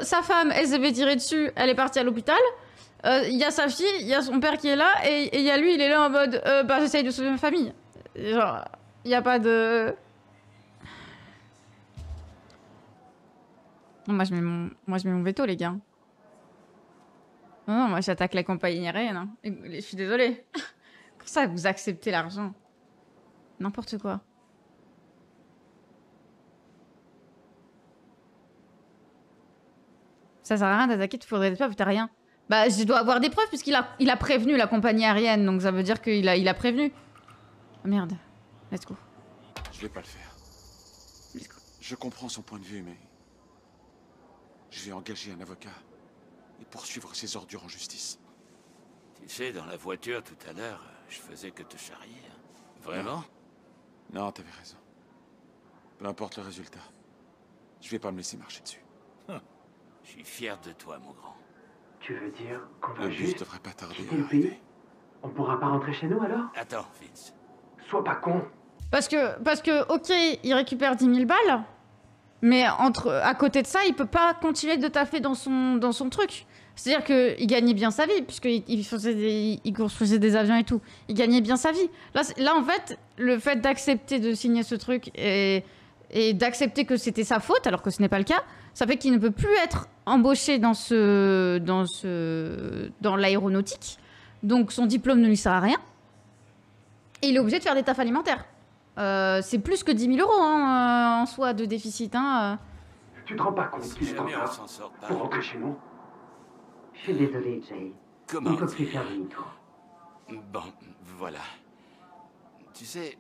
Sa femme, elle s'est fait tirer dessus, elle est partie à l'hôpital. Il y a sa fille, il y a son père qui est là, et il y a lui, il est là en mode j'essaye de sauver ma famille. Genre, il n'y a pas de... Non, moi je mets mon veto, les gars. Non, moi j'attaque la compagnie aérienne. Hein. Je suis désolée. Comment ça, vous acceptez l'argent? N'importe quoi. Ça sert à rien d'attaquer, tu faudrait pas, t'as rien. Bah, je dois avoir des preuves puisqu'il a prévenu la compagnie aérienne, donc ça veut dire qu'il a prévenu. Oh merde, let's go. Je vais pas le faire. Je comprends son point de vue, mais... je vais engager un avocat et poursuivre ces ordures en justice. Tu sais, dans la voiture tout à l'heure, je faisais que te charrier. Vraiment? Non, t'avais raison. Peu importe le résultat. Je vais pas me laisser marcher dessus. Je suis fier de toi, mon grand. Tu veux dire qu'on va Le bus juste devrait pas tarder quitter à le pays? arriver. On pourra pas rentrer chez nous alors? Attends, Vince. Sois pas con. Parce que ok, il récupère 10 000 balles, mais à côté de ça, il peut pas continuer de taffer dans son truc. C'est-à-dire qu'il gagnait bien sa vie, puisqu'il construisait des avions et tout. Il gagnait bien sa vie. Là en fait, le fait d'accepter de signer ce truc et d'accepter que c'était sa faute, alors que ce n'est pas le cas, ça fait qu'il ne peut plus être embauché dans l'aéronautique. Donc son diplôme ne lui sert à rien. Et il est obligé de faire des tafs alimentaires. C'est plus que 10 000 € hein, en soi de déficit. Hein. Tu te rends pas compte qu'il est Jamais on encore s'en sort pas. pour rentrer chez nous? Je suis désolé, Jay. Comment On peut plus faire demi-tour. Bon, voilà. Tu sais,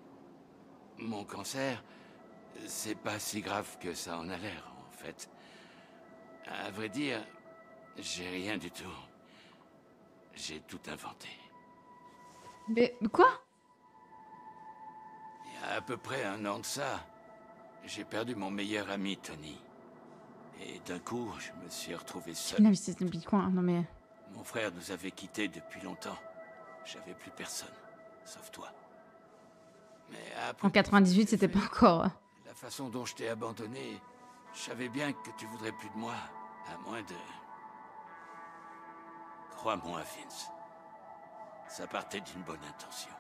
mon cancer, c'est pas si grave que ça en a l'air, en fait. À vrai dire, j'ai rien du tout. J'ai tout inventé. Mais quoi? Il y a à peu près 1 an de ça, j'ai perdu mon meilleur ami, Tony. Et d'un coup, je me suis retrouvé seul. Non mais c'est un coin, non mais... Mon frère nous avait quittés depuis longtemps. J'avais plus personne, sauf toi. Mais après... En 98, c'était pas encore... La façon dont je t'ai abandonné, je savais bien que tu voudrais plus de moi, à moins de... Crois-moi, Vince. Ça partait d'une bonne intention.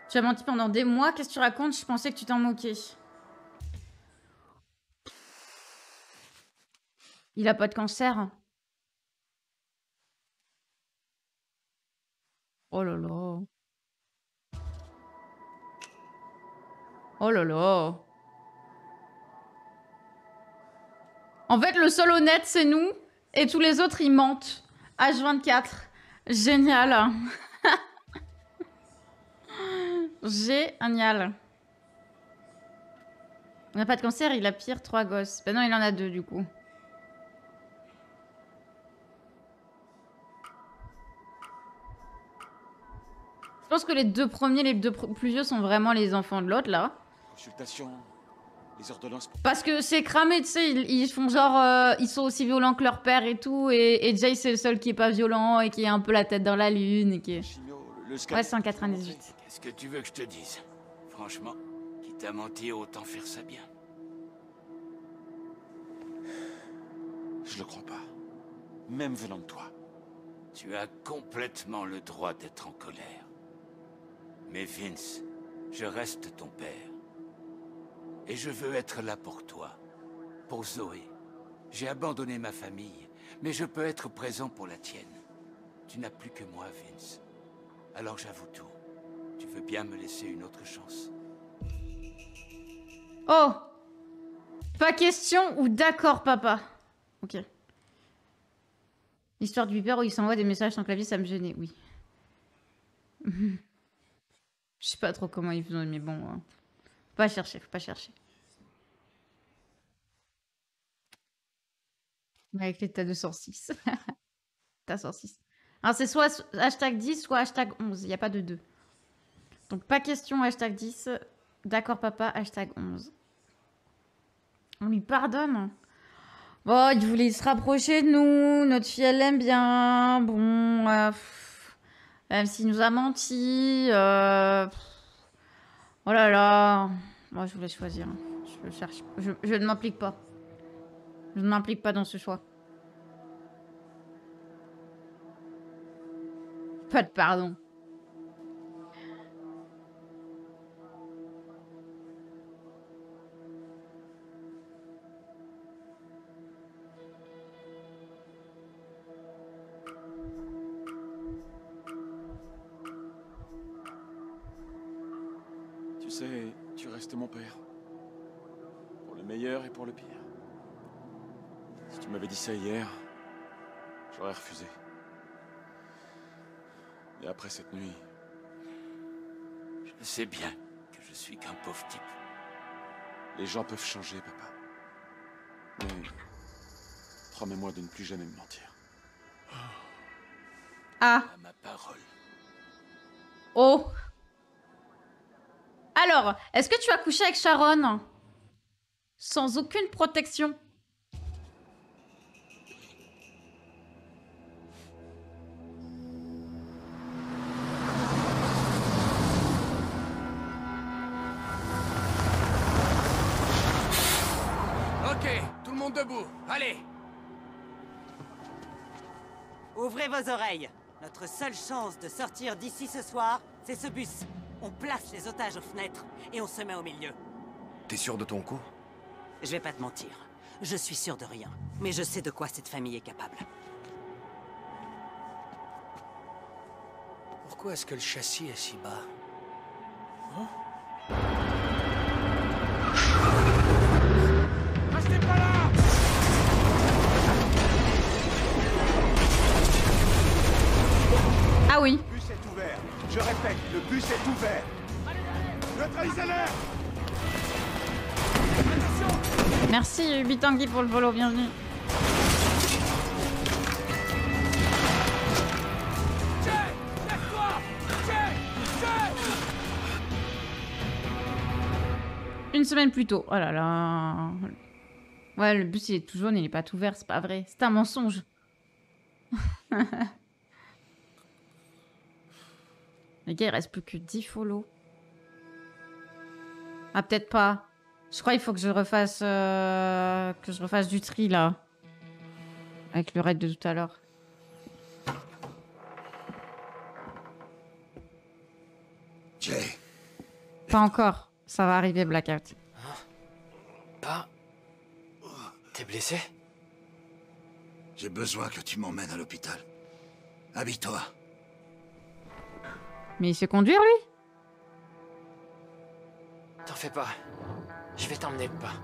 Tu as menti pendant des mois, qu'est-ce que tu racontes? Je pensais que tu t'en moquais. Il a pas de cancer. Oh là là. Oh là là. En fait, le seul honnête, c'est nous. Et tous les autres, ils mentent. H24. Génial. Génial. On n'a pas de cancer, il a pire 3 gosses. Ben non, il en a 2 du coup. Je pense que les 2 premiers, les 2 plus vieux sont vraiment les enfants de l'autre là. Consultation Les ordonnances... Parce que c'est cramé, tu sais, ils font genre... ils sont aussi violents que leur père et tout, et Jay c'est le seul qui est pas violent et qui a un peu la tête dans la lune et qui est... Ouais, c'est en 98. Qu'est-ce que tu veux que je te dise? Franchement, qui t'a menti, autant faire ça bien. Je le crois pas. Même venant de toi. Tu as complètement le droit d'être en colère. Mais Vince, je reste ton père. Et je veux être là pour toi. Pour Zoé. J'ai abandonné ma famille, mais je peux être présent pour la tienne. Tu n'as plus que moi, Vince. Alors j'avoue tout. Tu veux bien me laisser une autre chance? Oh! Pas question ou d'accord, papa? Ok. L'histoire du père où il s'envoie des messages sans clavier, ça me gênait, oui. Je sais pas trop comment ils font, mais bon... Faut pas chercher, faut pas chercher. Avec l'état 206. T'as 106. Alors c'est soit hashtag 10, soit hashtag 11. Il n'y a pas de 2. Donc pas question hashtag 10. D'accord papa, hashtag 11. On lui pardonne. Bon, il voulait se rapprocher de nous. Notre fille, elle l'aime bien. Bon, même s'il nous a menti. Oh là là. Moi, je voulais choisir. Je cherche. Je ne m'implique pas. Je ne m'implique pas dans ce choix. Pas de pardon. Tu sais, tu restes mon père. Pour le meilleur et pour le pire. Si tu m'avais dit ça hier, j'aurais refusé. Et après cette nuit... Je sais bien que je suis qu'un pauvre type. Les gens peuvent changer, papa. Mais... promets-moi de ne plus jamais me mentir. Ah. À ma parole. Oh. Alors, est-ce que tu as couché avec Sharon? Sans aucune protection? Ok, tout le monde debout, allez! Ouvrez vos oreilles. Notre seule chance de sortir d'ici ce soir, c'est ce bus. On place les otages aux fenêtres et on se met au milieu. T'es sûr de ton coup? Je vais pas te mentir. Je suis sûr de rien. Mais je sais de quoi cette famille est capable. Pourquoi est-ce que le châssis est si bas? Restez pas là! Ah oui. Le bus est ouvert. Je répète, le bus est ouvert. Neutralisez-le! Merci Bitangui pour le follow, bienvenue. Une semaine plus tôt. Oh là là. Ouais, le bus il est tout jaune, il est pas tout vert, c'est pas vrai. C'est un mensonge. Les gars, il reste plus que 10 follow. Ah, peut-être pas. Je crois qu'il faut que je refasse du tri là. Avec le raid de tout à l'heure. Jay. Pas encore. Ça va arriver, Blackout. Pas. T'es blessé? J'ai besoin que tu m'emmènes à l'hôpital. Habille-toi. Mais il sait conduire, lui? T'en fais pas. Je vais t'emmener, pas.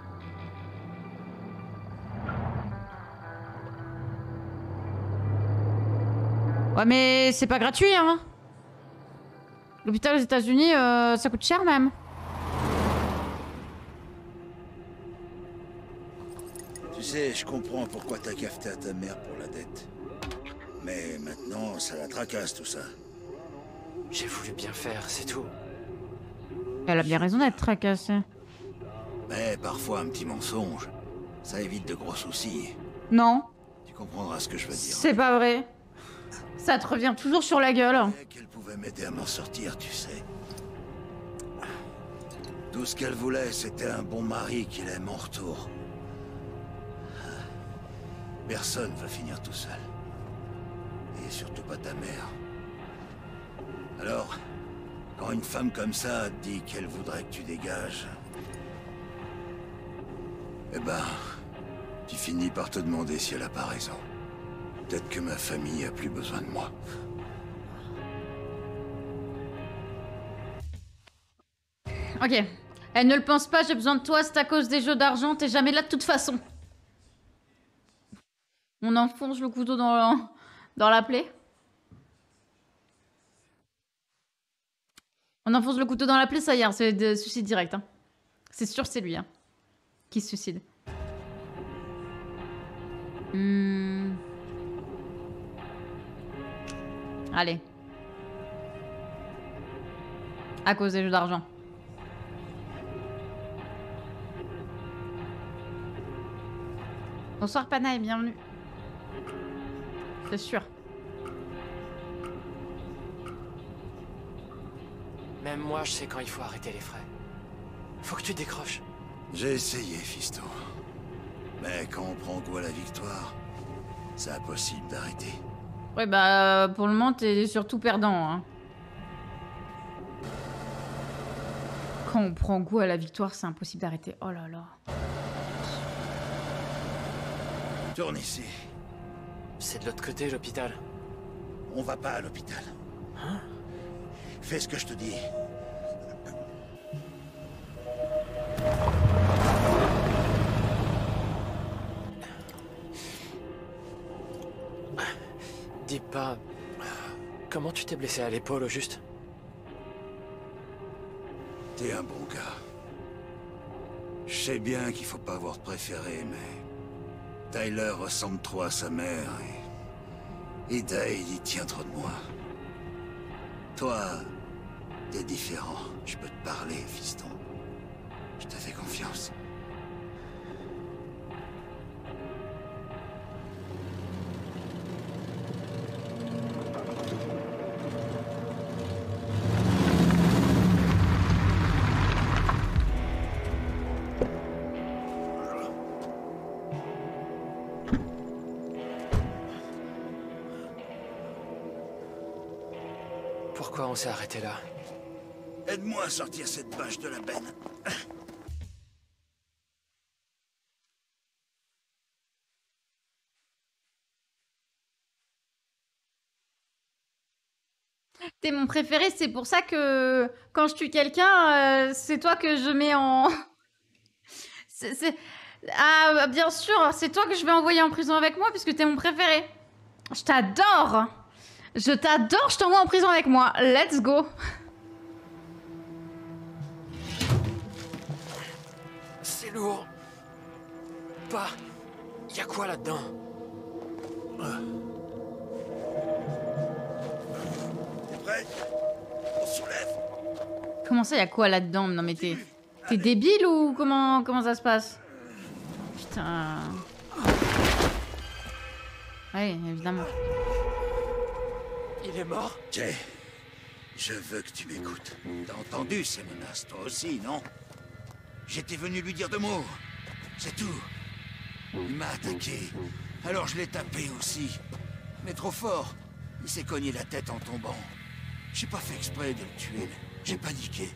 Ouais, mais c'est pas gratuit, hein. L'hôpital aux États-Unis, ça coûte cher même. Tu sais, je comprends pourquoi t'as cafeté à ta mère pour la dette. Mais maintenant, ça la tracasse tout ça. J'ai voulu bien faire, c'est tout. Elle a bien raison d'être tracassée. Mais parfois un petit mensonge, ça évite de gros soucis. Non. Tu comprendras ce que je veux dire. C'est pas vrai. Ça te revient toujours sur la gueule. Qu'elle pouvait m'aider à m'en sortir, tu sais. Tout ce qu'elle voulait, c'était un bon mari qui l'aime en retour. Personne va finir tout seul. Et surtout pas ta mère. Alors, quand une femme comme ça te dit qu'elle voudrait que tu dégages... Eh ben, tu finis par te demander si elle a pas raison. Peut-être que ma famille a plus besoin de moi. Ok. Elle ne le pense pas, j'ai besoin de toi, c'est à cause des jeux d'argent, t'es jamais là de toute façon. On enfonce le couteau dans la plaie. On enfonce le couteau dans la plaie, ça y est, c'est de suicide direct. Hein. C'est sûr, c'est lui hein, qui se suicide. Allez. À cause des jeux d'argent. Bonsoir Pana et bienvenue. C'est sûr. Même moi, je sais quand il faut arrêter les frais. Faut que tu décroches. J'ai essayé, fiston. Mais quand on prend goût à la victoire, c'est impossible d'arrêter. Ouais bah pour le moment t'es surtout perdant. Hein. Quand on prend goût à la victoire, c'est impossible d'arrêter. Oh là là. Tourne ici. C'est de l'autre côté, l'hôpital. On va pas à l'hôpital. Hein? Fais ce que je te dis. Dis pas... Comment tu t'es blessé à l'épaule, au juste? T'es un bon gars. Je sais bien qu'il faut pas avoir de préféré, mais... Tyler ressemble trop à sa mère et Dale, il tient trop de moi. Toi, t'es différent. Je peux te parler, fiston. Je te fais confiance. Pourquoi on s'est arrêté là? Aide-moi à sortir cette bâche de la benne. T'es mon préféré, c'est pour ça que quand je tue quelqu'un, c'est toi que je mets en... Ah, bien sûr, c'est toi que je vais envoyer en prison avec moi puisque t'es mon préféré. Je t'adore. Je t'adore, je t'envoie en prison avec moi. Let's go. C'est lourd. Pas. Y a quoi là-dedans? T'es prêt? On soulève. Comment ça, y a quoi là-dedans? Non mais t'es débile ou comment ça se passe? Putain. Oui, évidemment. Il est mort? Jay, je veux que tu m'écoutes. T'as entendu ces menaces, toi aussi, non? J'étais venu lui dire 2 mots. C'est tout. Il m'a attaqué. Alors je l'ai tapé aussi. Mais trop fort. Il s'est cogné la tête en tombant. J'ai pas fait exprès de le tuer. J'ai paniqué.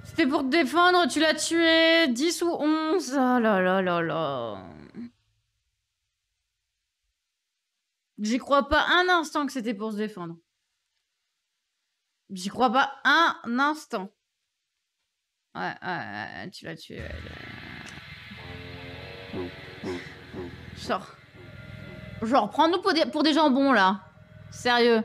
C'était pour te défendre, tu l'as tué. 10 ou 11. Oh là là là là. J'y crois pas un instant que c'était pour se défendre. J'y crois pas un instant. Ouais, tu l'as tué. Genre, prends-nous pour des jambons, là. Sérieux.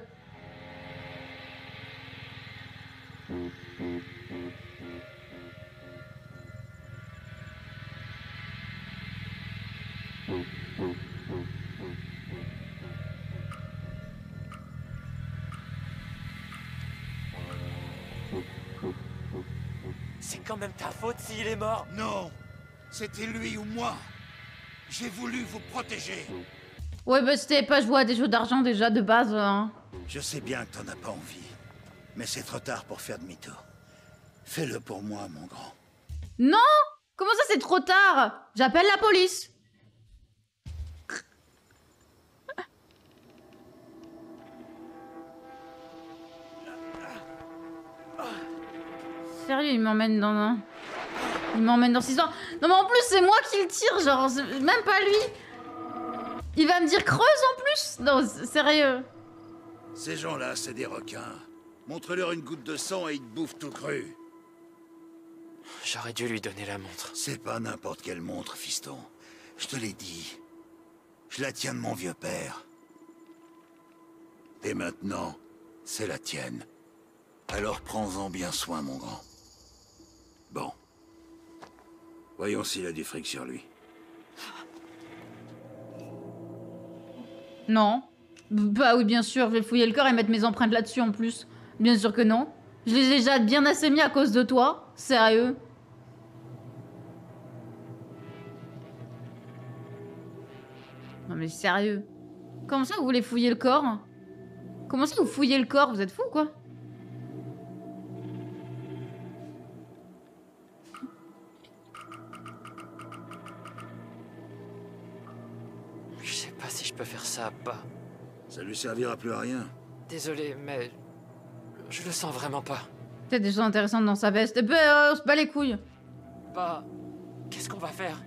C'est quand même ta faute s'il est mort. Non, c'était lui ou moi. J'ai voulu vous protéger. Ouais, bah c'était pas jouer à des jeux d'argent déjà de base. Hein. Je sais bien que t'en as pas envie, mais c'est trop tard pour faire demi-tour. Fais-le pour moi, mon grand. Non! Comment ça c'est trop tard? J'appelle la police. Sérieux, il m'emmène dans un... Il m'emmène dans cette histoire. Non mais en plus c'est moi qui le tire, genre, même pas lui. Il va me dire creuse en plus? Non, sérieux. Ces gens-là, c'est des requins. Montre-leur une goutte de sang et ils te bouffent tout cru. J'aurais dû lui donner la montre. C'est pas n'importe quelle montre, fiston. Je te l'ai dit. Je la tiens de mon vieux père. Et maintenant, c'est la tienne. Alors prends-en bien soin, mon grand. Bon. Voyons s'il a du fric sur lui. Non. Bah oui, bien sûr, je vais fouiller le corps et mettre mes empreintes là-dessus en plus. Bien sûr que non. Je les ai déjà bien assez mis à cause de toi. Sérieux. Non mais sérieux. Comment ça vous voulez fouiller le corps? Comment ça vous fouillez le corps? Vous êtes fous quoi? Je sais pas si je peux faire ça, pas. Ça lui servira plus à rien. Désolé, mais... Je le sens vraiment pas. Peut-être des choses intéressantes dans sa veste. Bah, on se bat les couilles. Bah... Qu'est-ce qu'on va faire?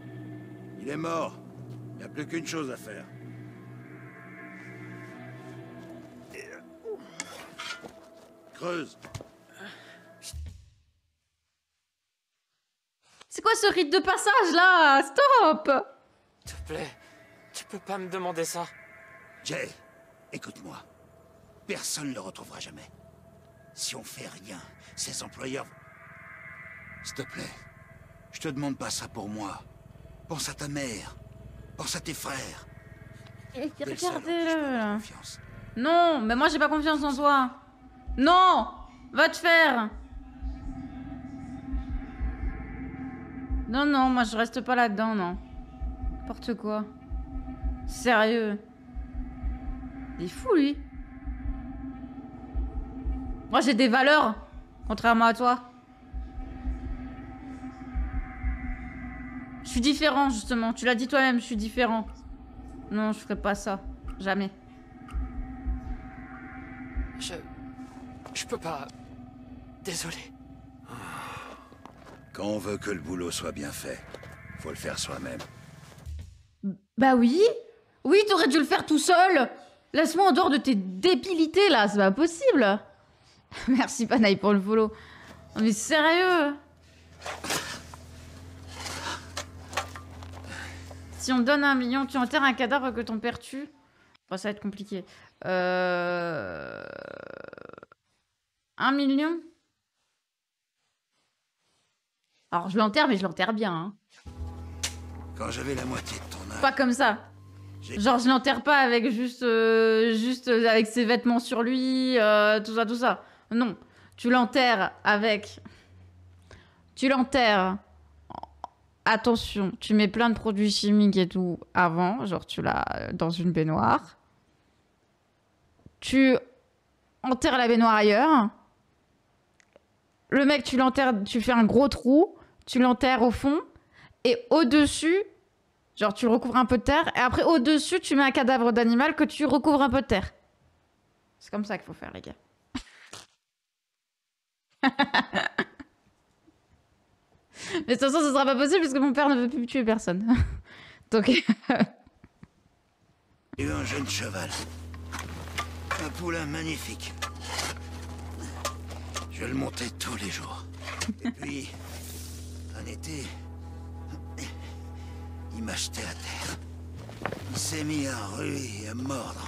Il est mort. Il n'y a plus qu'une chose à faire. Creuse. C'est quoi ce rite de passage là? Stop! S'il te plaît, tu peux pas me demander ça. Jay, écoute-moi. Personne ne le retrouvera jamais. Si on fait rien, ses employeurs... S'il te plaît, je te demande pas ça pour moi. Pense à ta mère. Pense à tes frères. Regardez-le. Non, mais moi j'ai pas confiance en toi. Non! Va te faire! Non, non, moi je reste pas là-dedans, non. N'importe quoi. Sérieux. Il est fou, lui. Moi j'ai des valeurs, contrairement à toi. Je suis différent, justement. Tu l'as dit toi-même, je suis différent. Non, je ferai pas ça. Jamais. Je peux pas... Désolé. Quand on veut que le boulot soit bien fait, faut le faire soi-même. Bah oui. Oui, t'aurais dû le faire tout seul. Laisse-moi en dehors de tes débilités, là. C'est pas possible. Merci, Panaï, pour le follow. Non, mais sérieux. Si on te donne 1 million, tu enterres un cadavre que ton père tue. Bon, ça va être compliqué. 1 million? Alors, je l'enterre, mais je l'enterre bien. Hein. Quand j'avais la moitié de ton âge... Pas comme ça. Genre, je l'enterre pas avec juste avec ses vêtements sur lui, tout ça, tout ça. Non. Tu l'enterres avec... Tu l'enterres... Attention, tu mets plein de produits chimiques et tout avant. Genre, tu l'as dans une baignoire. Tu enterres la baignoire ailleurs. Le mec, tu l'enterres, tu fais un gros trou. Tu l'enterres au fond. Et au-dessus, genre, tu le recouvres un peu de terre. Et après, au-dessus, tu mets un cadavre d'animal que tu recouvres un peu de terre. C'est comme ça qu'il faut faire, les gars. Mais de toute façon, ce sera pas possible puisque mon père ne veut plus tuer personne. Donc... Il y a eu un jeune cheval. Un poulain magnifique. Je le montais tous les jours. Et puis, un été, il m'a jeté à terre. Il s'est mis à ruer et à mordre.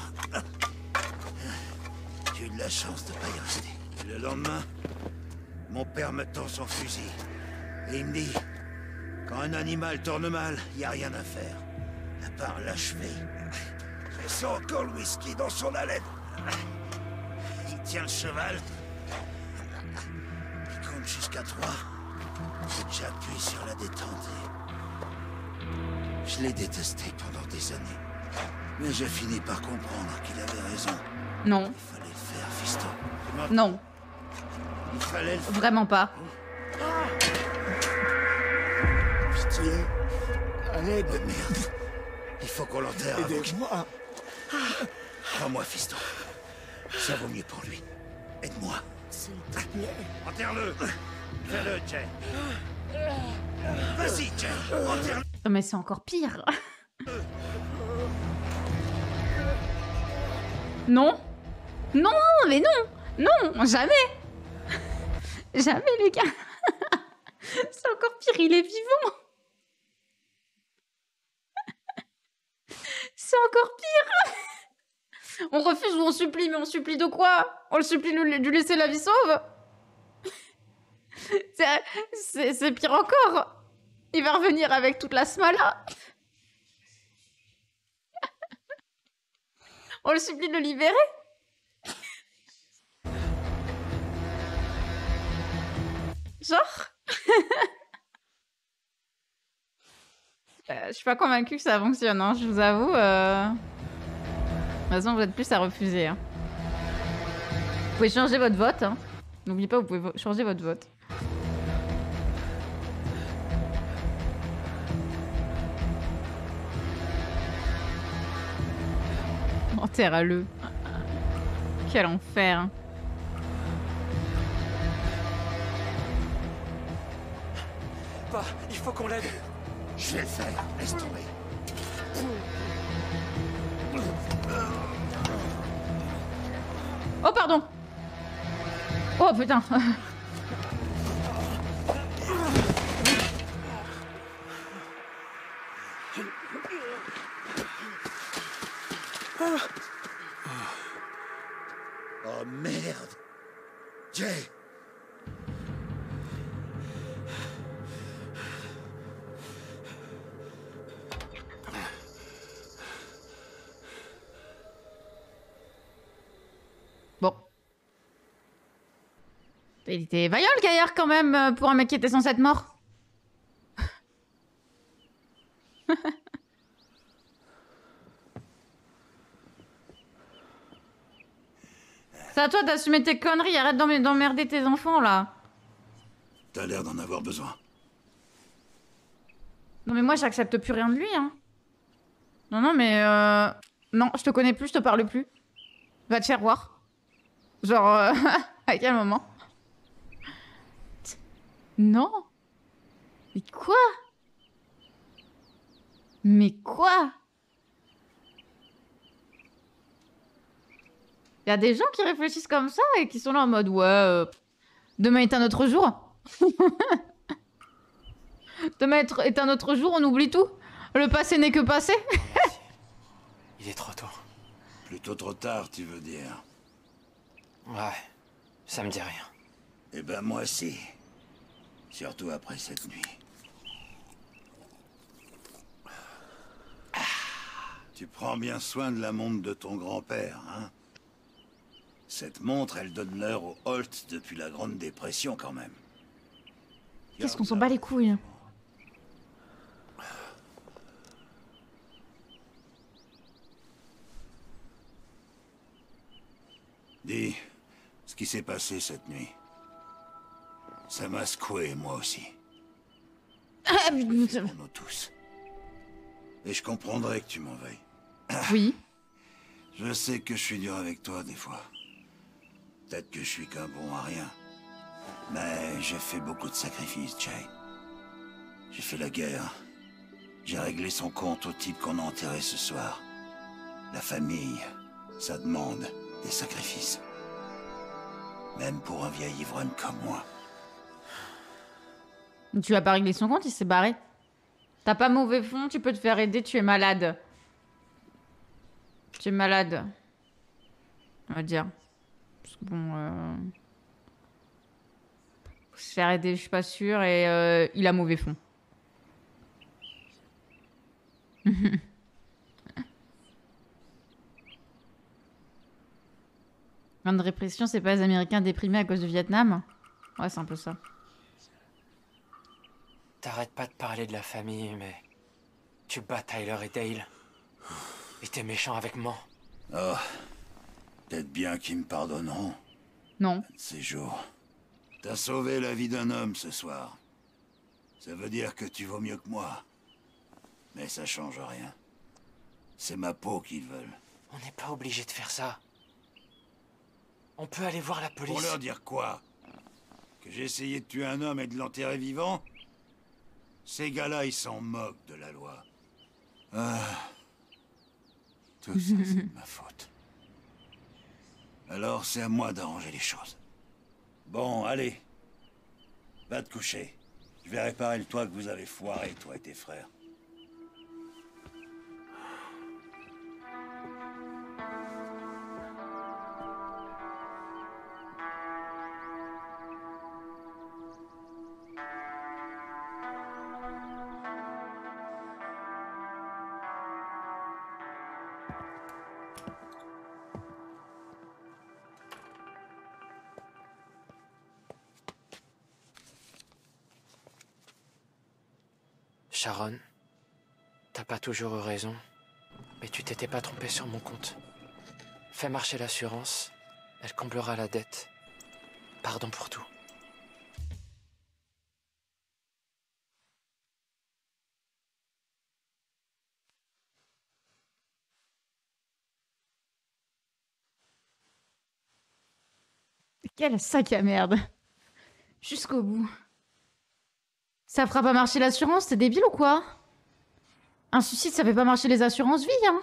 J'ai eu de la chance de pas y rester. Et le lendemain, mon père me tend son fusil. Et il me dit, quand un animal tourne mal, il n'y a rien à faire. À part l'achever. Je sens encore le whisky dans son haleine. Il tient le cheval. Il compte jusqu'à 3. J'appuie sur la détente. Je l'ai détesté pendant des années. Mais j'ai fini par comprendre qu'il avait raison. Non. Il fallait le faire, fiston. Non. Il fallait le faire. Vraiment pas. Pitié. Allez, de merde. Il faut qu'on l'enterre. Aidez-moi. Prends-moi, fiston. Ça vaut mieux pour lui. Aide-moi. S'il te plaît. Enterre-le. Fais-le, Jay. Vas-y, Jay. Enterre-le. Oh, mais c'est encore pire. Non. Non, mais non. Non, jamais. Jamais, les gars. C'est encore pire, il est vivant. C'est encore pire. On refuse ou on supplie, mais on supplie de quoi? On le supplie de lui laisser la vie sauve? C'est pire encore. Il va revenir avec toute la smala. On le supplie de le libérer. Genre je suis pas convaincue que ça fonctionne, hein, je vous avoue. De toute façon, vous êtes plus à refuser. Hein. Vous pouvez changer votre vote. Hein. N'oubliez pas, vous pouvez changer votre vote. Enterre-le. Quel enfer. Pas, il faut qu'on l'aide. Je vais le faire. Laisse tomber. Oh, pardon. Oh, putain. Oh, merde. Jay. Bon. Il était vaillant le gaillard quand même pour un mec qui était censé être mort. C'est à toi d'assumer tes conneries, arrête d'emmerder tes enfants là. T'as l'air d'en avoir besoin. Non mais moi j'accepte plus rien de lui hein. Non mais non, je te connais plus, je te parle plus. Va te faire voir. Genre, à quel moment? Non. Mais quoi? Mais quoi? Il y a des gens qui réfléchissent comme ça et qui sont là en mode ouais, demain est un autre jour. Demain est un autre jour, on oublie tout. Le passé n'est que passé. Il est trop tôt. Plutôt trop tard, tu veux dire? Ouais, ça me dit rien. Eh ben moi aussi. Surtout après cette nuit. Tu prends bien soin de la montre de ton grand-père, hein? Cette montre, elle donne l'heure au Holt depuis la Grande Dépression, quand même. Qu'est-ce qu'on s'en bat les couilles? Dis, ce qui s'est passé cette nuit, ça m'a secoué, moi aussi. Pour nous tous. Et je comprendrais que tu m'en veuilles. Oui. Je sais que je suis dur avec toi, des fois. Peut-être que je suis qu'un bon à rien. Mais j'ai fait beaucoup de sacrifices, Jay. J'ai fait la guerre. J'ai réglé son compte au type qu'on a enterré ce soir. La famille, ça demande des sacrifices. Même pour un vieil ivrogne comme moi. Tu as pas réglé son compte, il s'est barré. T'as pas mauvais fond, tu peux te faire aider, tu es malade. Tu es malade. On va dire. Parce que bon... Se faire aider, je suis pas sûre, et il a mauvais fond. Grande répression, c'est pas les Américains déprimés à cause du Vietnam? Ouais, c'est un peu ça. T'arrêtes pas de parler de la famille, mais... Tu bats Tyler et Dale. Et t'es méchant avec moi. Oh, peut-être bien qu'ils me pardonneront. Non. Ces jours. T'as sauvé la vie d'un homme ce soir. Ça veut dire que tu vaux mieux que moi. Mais ça change rien. C'est ma peau qu'ils veulent. On n'est pas obligé de faire ça. On peut aller voir la police. Pour leur dire quoi? Que j'ai essayé de tuer un homme et de l'enterrer vivant? Ces gars-là, ils s'en moquent de la loi. Ah. Tout ça, c'est de ma faute. Alors, c'est à moi d'arranger les choses. Bon, allez. Va te coucher. Je vais réparer le toit que vous avez foiré, toi et tes frères. Sharon, t'as pas toujours eu raison, mais tu t'étais pas trompé sur mon compte. Fais marcher l'assurance, elle comblera la dette. Pardon pour tout. Quel sac à merde. Jusqu'au bout. Ça fera pas marcher l'assurance, t'es débile ou quoi? Un suicide, ça fait pas marcher les assurances vie, hein.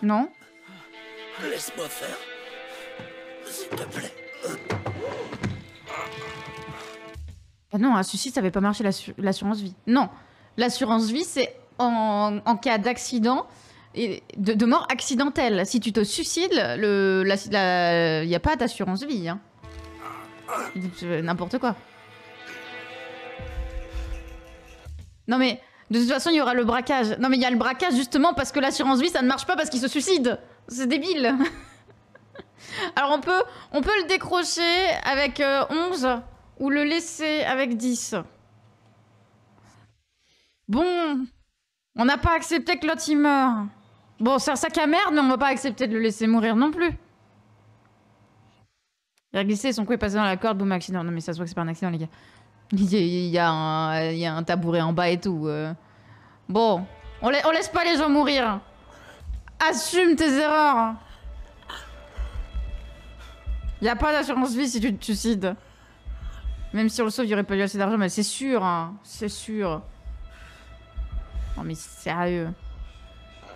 Non. Laisse-moi faire. S'il te plaît. Ah non, un suicide, ça fait pas marcher l'assurance vie. Non. L'assurance vie, c'est en cas d'accident et de mort accidentelle. Si tu te suicides, il n'y a pas d'assurance vie. Hein. N'importe quoi. Non mais, de toute façon, il y aura le braquage. Non mais il y a le braquage justement parce que l'assurance vie, ça ne marche pas parce qu'il se suicide. C'est débile. Alors on peut le décrocher avec 11 ou le laisser avec 10. Bon... On n'a pas accepté que l'autre il meure. Bon, c'est un sac à merde, mais on va pas accepter de le laisser mourir non plus. Il a glissé, son cou est passé dans la corde, boum, accident. Non mais ça se voit que c'est pas un accident, les gars. Il y a un tabouret en bas et tout. Bon, on laisse pas les gens mourir. Assume tes erreurs. Il y a pas d'assurance vie si tu te suicides. Même si on le sauve, il y aurait pas eu assez d'argent, mais c'est sûr, hein. C'est sûr. Non mais sérieux.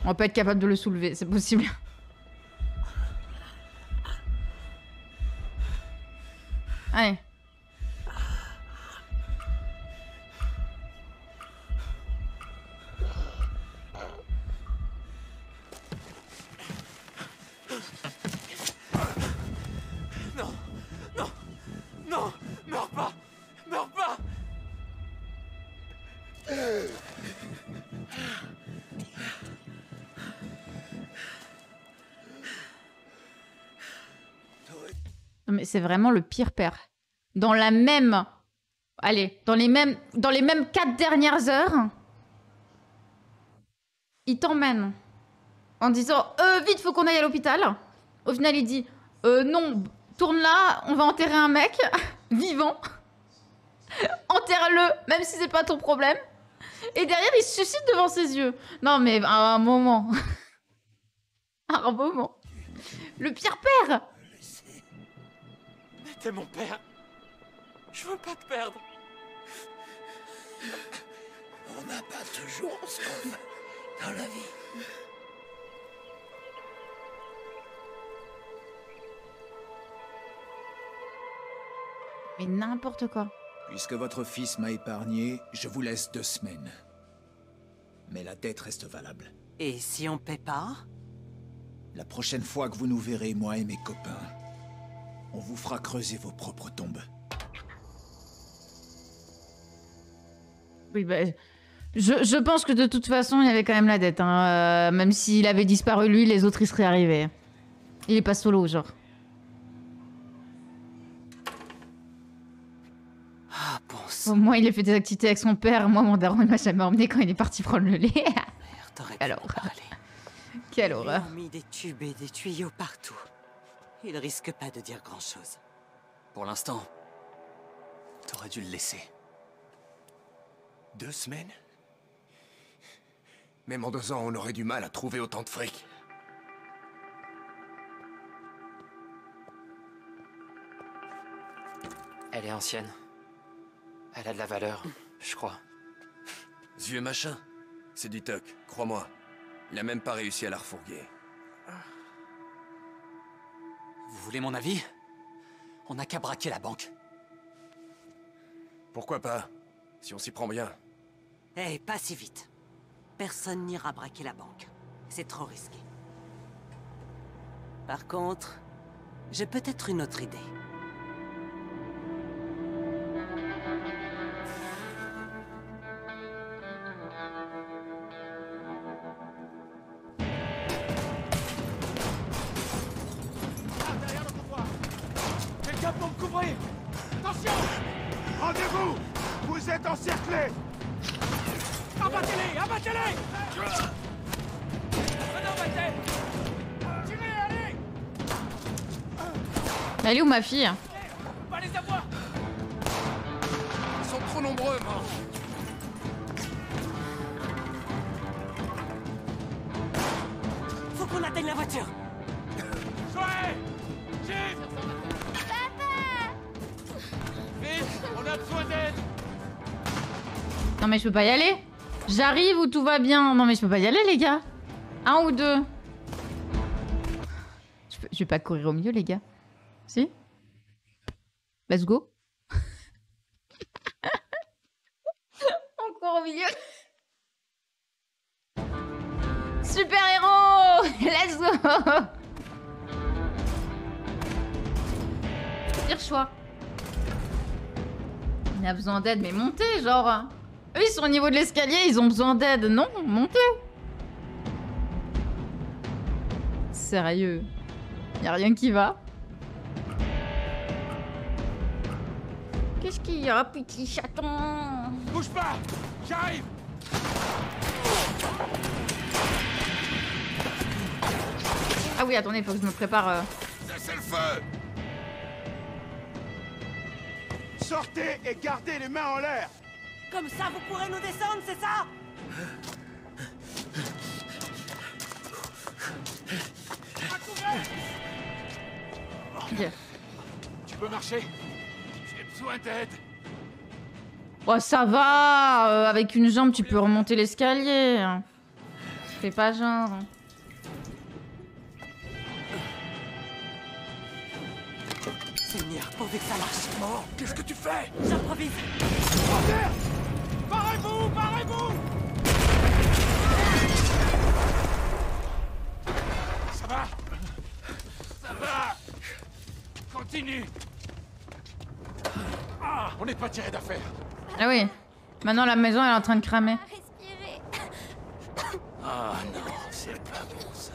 On va pas être capable de le soulever, c'est possible. Allez. Non, non, non, meurs pas, meurs pas. Non mais c'est vraiment le pire père. Dans la même... Allez, dans les mêmes 4 dernières heures, il t'emmène en disant vite, faut qu'on aille à l'hôpital. Au final, il dit non, tourne là, on va enterrer un mec vivant. Enterre-le, même si c'est pas ton problème. Et derrière, il se suicide devant ses yeux. Non mais à un moment. À un moment. Le pire père. Mais t'es mon père. Je veux pas te perdre. On n'a pas toujours ce qu'on veut dans la vie. Mais n'importe quoi. Puisque votre fils m'a épargné, je vous laisse 2 semaines. Mais la dette reste valable. Et si on paie pas? La prochaine fois que vous nous verrez, moi et mes copains, on vous fera creuser vos propres tombes. Oui, bah... Je pense que de toute façon, il y avait quand même la dette. Hein. Même s'il avait disparu, lui, les autres, ils seraient arrivés. Il est pas solo, genre. Ah, bon Au moins, il a fait des activités avec son père. Moi, mon daron, il m'a jamais emmené quand il est parti prendre le lait. Quelle horreur. Quelle horreur. Ils ont mis des tubes et des tuyaux partout. Il risque pas de dire grand-chose. Pour l'instant, t'aurais dû le laisser. 2 semaines? Même en 2 ans, on aurait du mal à trouver autant de fric. Elle est ancienne. Elle a de la valeur, je crois. Ce vieux machin, c'est du toc, crois-moi. Il a même pas réussi à la refourguer. Vous voulez mon avis? On n'a qu'à braquer la banque. Pourquoi pas, si on s'y prend bien. Eh, pas si vite. Personne n'ira braquer la banque. C'est trop risqué. Par contre, j'ai peut-être une autre idée. Quelqu'un pour me couvrir! Attention! Rendez-vous! Vous êtes encerclés! Abattez-les! Abattez-les! Tirez, allez! Elle est où ma fille? Pas les avoir! Ils sont trop nombreux, moi! Faut qu'on atteigne la voiture! Joël! Jim! Vite! On a besoin d'aide! Non mais je peux pas y aller. J'arrive ou tout va bien? Non mais je peux pas y aller les gars. 1 ou 2. Je vais pas courir au milieu les gars. Si? Let's go. On court au milieu. Super héros. Let's go. Pire choix. Il a besoin d'aide mais montez genre. Eux, ils sont au niveau de l'escalier, ils ont besoin d'aide. Non, montez. Sérieux. Y a rien qui va. Qu'est-ce qu'il y a, petit chaton? Bouge pas! J'arrive! Ah oui, attendez, faut que je me prépare. Cessez le feu! Sortez et gardez les mains en l'air! Comme ça, vous pourrez nous descendre, c'est ça? Yeah. Tu peux marcher? J'ai besoin d'aide. Oh, ça va. Avec une jambe, tu peux remonter l'escalier. Fais pas genre. Seigneur, pourvu que ça marche. Oh, qu'est-ce que tu fais? J'improvise. Barrez-vous! Barrez-vous! Ça va? Ça va! Continue! Ah, on n'est pas tiré d'affaire. Ah oui. Maintenant, la maison, elle est en train de cramer. Oh non, c'est pas bon ça.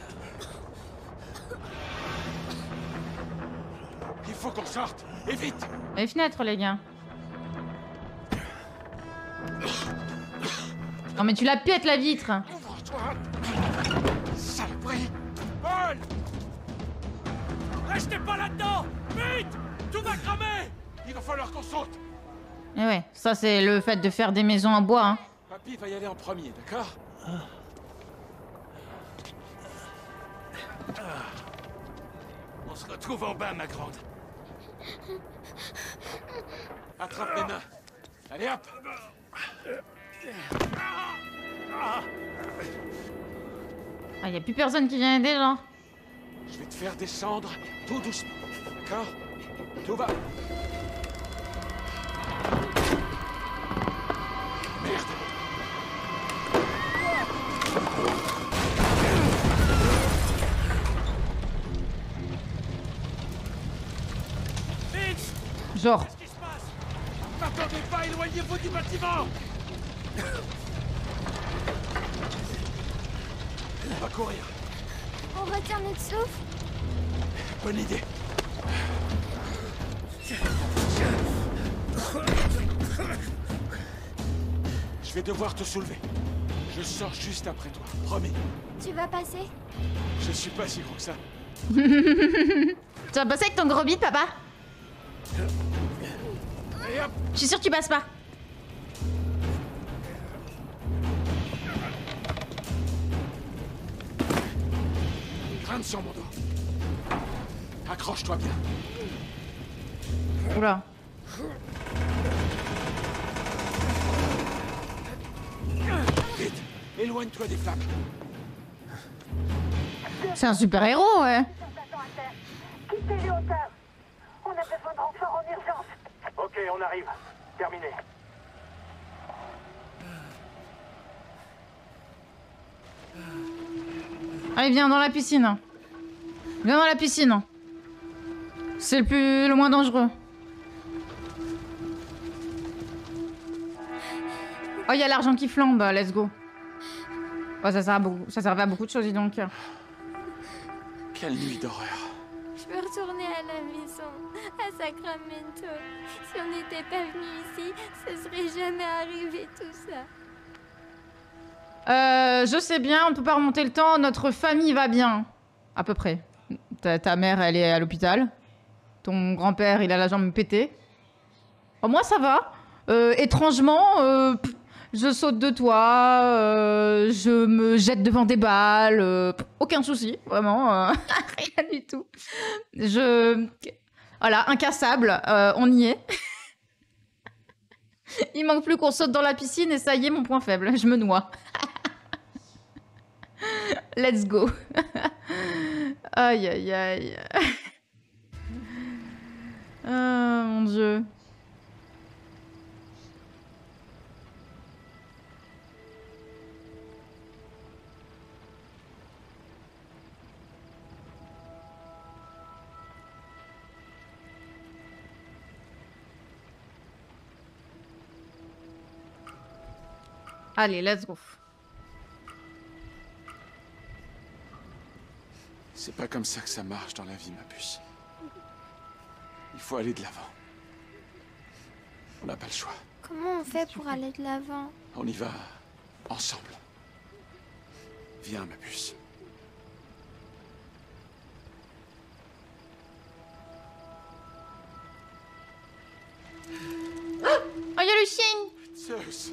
Il faut qu'on sorte! Et vite! Les fenêtres, les gars. Non mais tu la pètes la vitre. Ouvre-toi! Saloperie! Paul! Restez pas là-dedans! Vite! Tout va cramer! Il va falloir qu'on saute! Et ouais, ça c'est le fait de faire des maisons en bois. Hein. Papy va y aller en premier, d'accord? On se retrouve en bas, ma grande. Attrape les mains. Allez hop! Ah, y a plus personne qui vient aider, genre. Je vais te faire descendre tout doucement, d'accord? Tout va. Merde! Vite! Genre. Qu'est-ce qui se passe? N'attendez pas, éloignez-vous du bâtiment! On va courir. On retient notre souffle. Bonne idée. Je vais devoir te soulever. Je sors juste après toi, promis. Tu vas passer? Je suis pas si gros que ça. Tu vas passer avec ton gros bide, papa? Je suis sûre que tu passes pas. Grimpe sur mon dos. Accroche-toi bien. Oula. Vite, éloigne-toi des flammes. C'est un super héros, ouais. Quittez les hauteurs. On a besoin de renfort en urgence. Ok, on arrive. Terminé. Allez, viens dans la piscine. Viens dans la piscine. C'est le moins dangereux. Oh, il y a l'argent qui flambe, let's go. Oh, ça servait à beaucoup de choses, dis donc. Quelle nuit d'horreur. Je veux retourner à la maison, à Sacramento. Si on n'était pas venu ici, ce serait jamais arrivé tout ça. Je sais bien, on peut pas remonter le temps, notre famille va bien. À peu près. Ta mère, elle est à l'hôpital. Ton grand-père, il a la jambe pétée. Oh, moi, ça va. Étrangement, je saute de toi, je me jette devant des balles, aucun souci, vraiment, rien du tout. Voilà, incassable, on y est. Il manque plus qu'on saute dans la piscine et ça y est, mon point faible, je me noie. Let's go. Aïe, aïe, aïe. Oh, mon Dieu. Allez, let's go. C'est pas comme ça que ça marche dans la vie, ma puce. Il faut aller de l'avant. On n'a pas le choix. Comment on fait pour aller de l'avant? On y va ensemble. Viens, ma puce. Oh, il y a le chien! Zeus.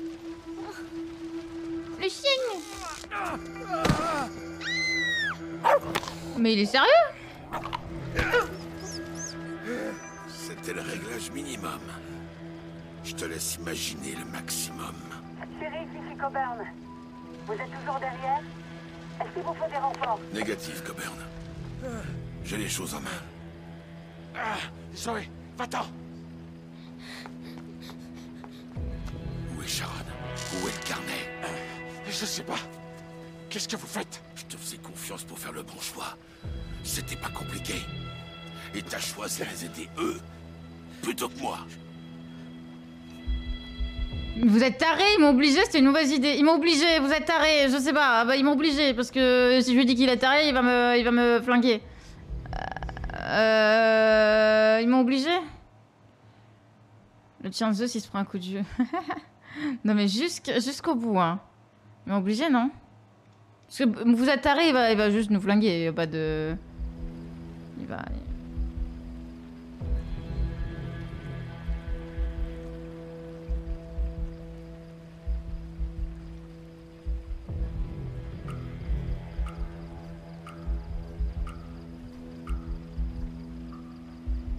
Le chien! Mais il est sérieux? C'était le réglage minimum. Je te laisse imaginer le maximum. Shérif, ici Coburn. Vous êtes toujours derrière? Est-ce qu'il vous faut des renforts? Négatif, Coburn. J'ai les choses en main. Zoé, va-t'en! Où est Sharon? Où est le carnet? Je sais pas. Qu'est-ce que vous faites? Je te faisais confiance pour faire le bon choix. C'était pas compliqué. Et t'as choisi de les aider eux, plutôt que moi. Vous êtes tarés, ils m'ont obligé, c'était une mauvaise idée. Ils m'ont obligé, vous êtes tarés, je sais pas. Bah, ils m'ont obligé, parce que si je lui dis qu'il est taré, il va me flinguer. Ils m'ont obligé. Le chien de Zeus, il se prend un coup de jeu. Non mais jusqu'au bout, hein. Ils m'ont obligé, non? Parce que vous êtes tarés, il va juste nous flinguer, il y a pas de... Il va...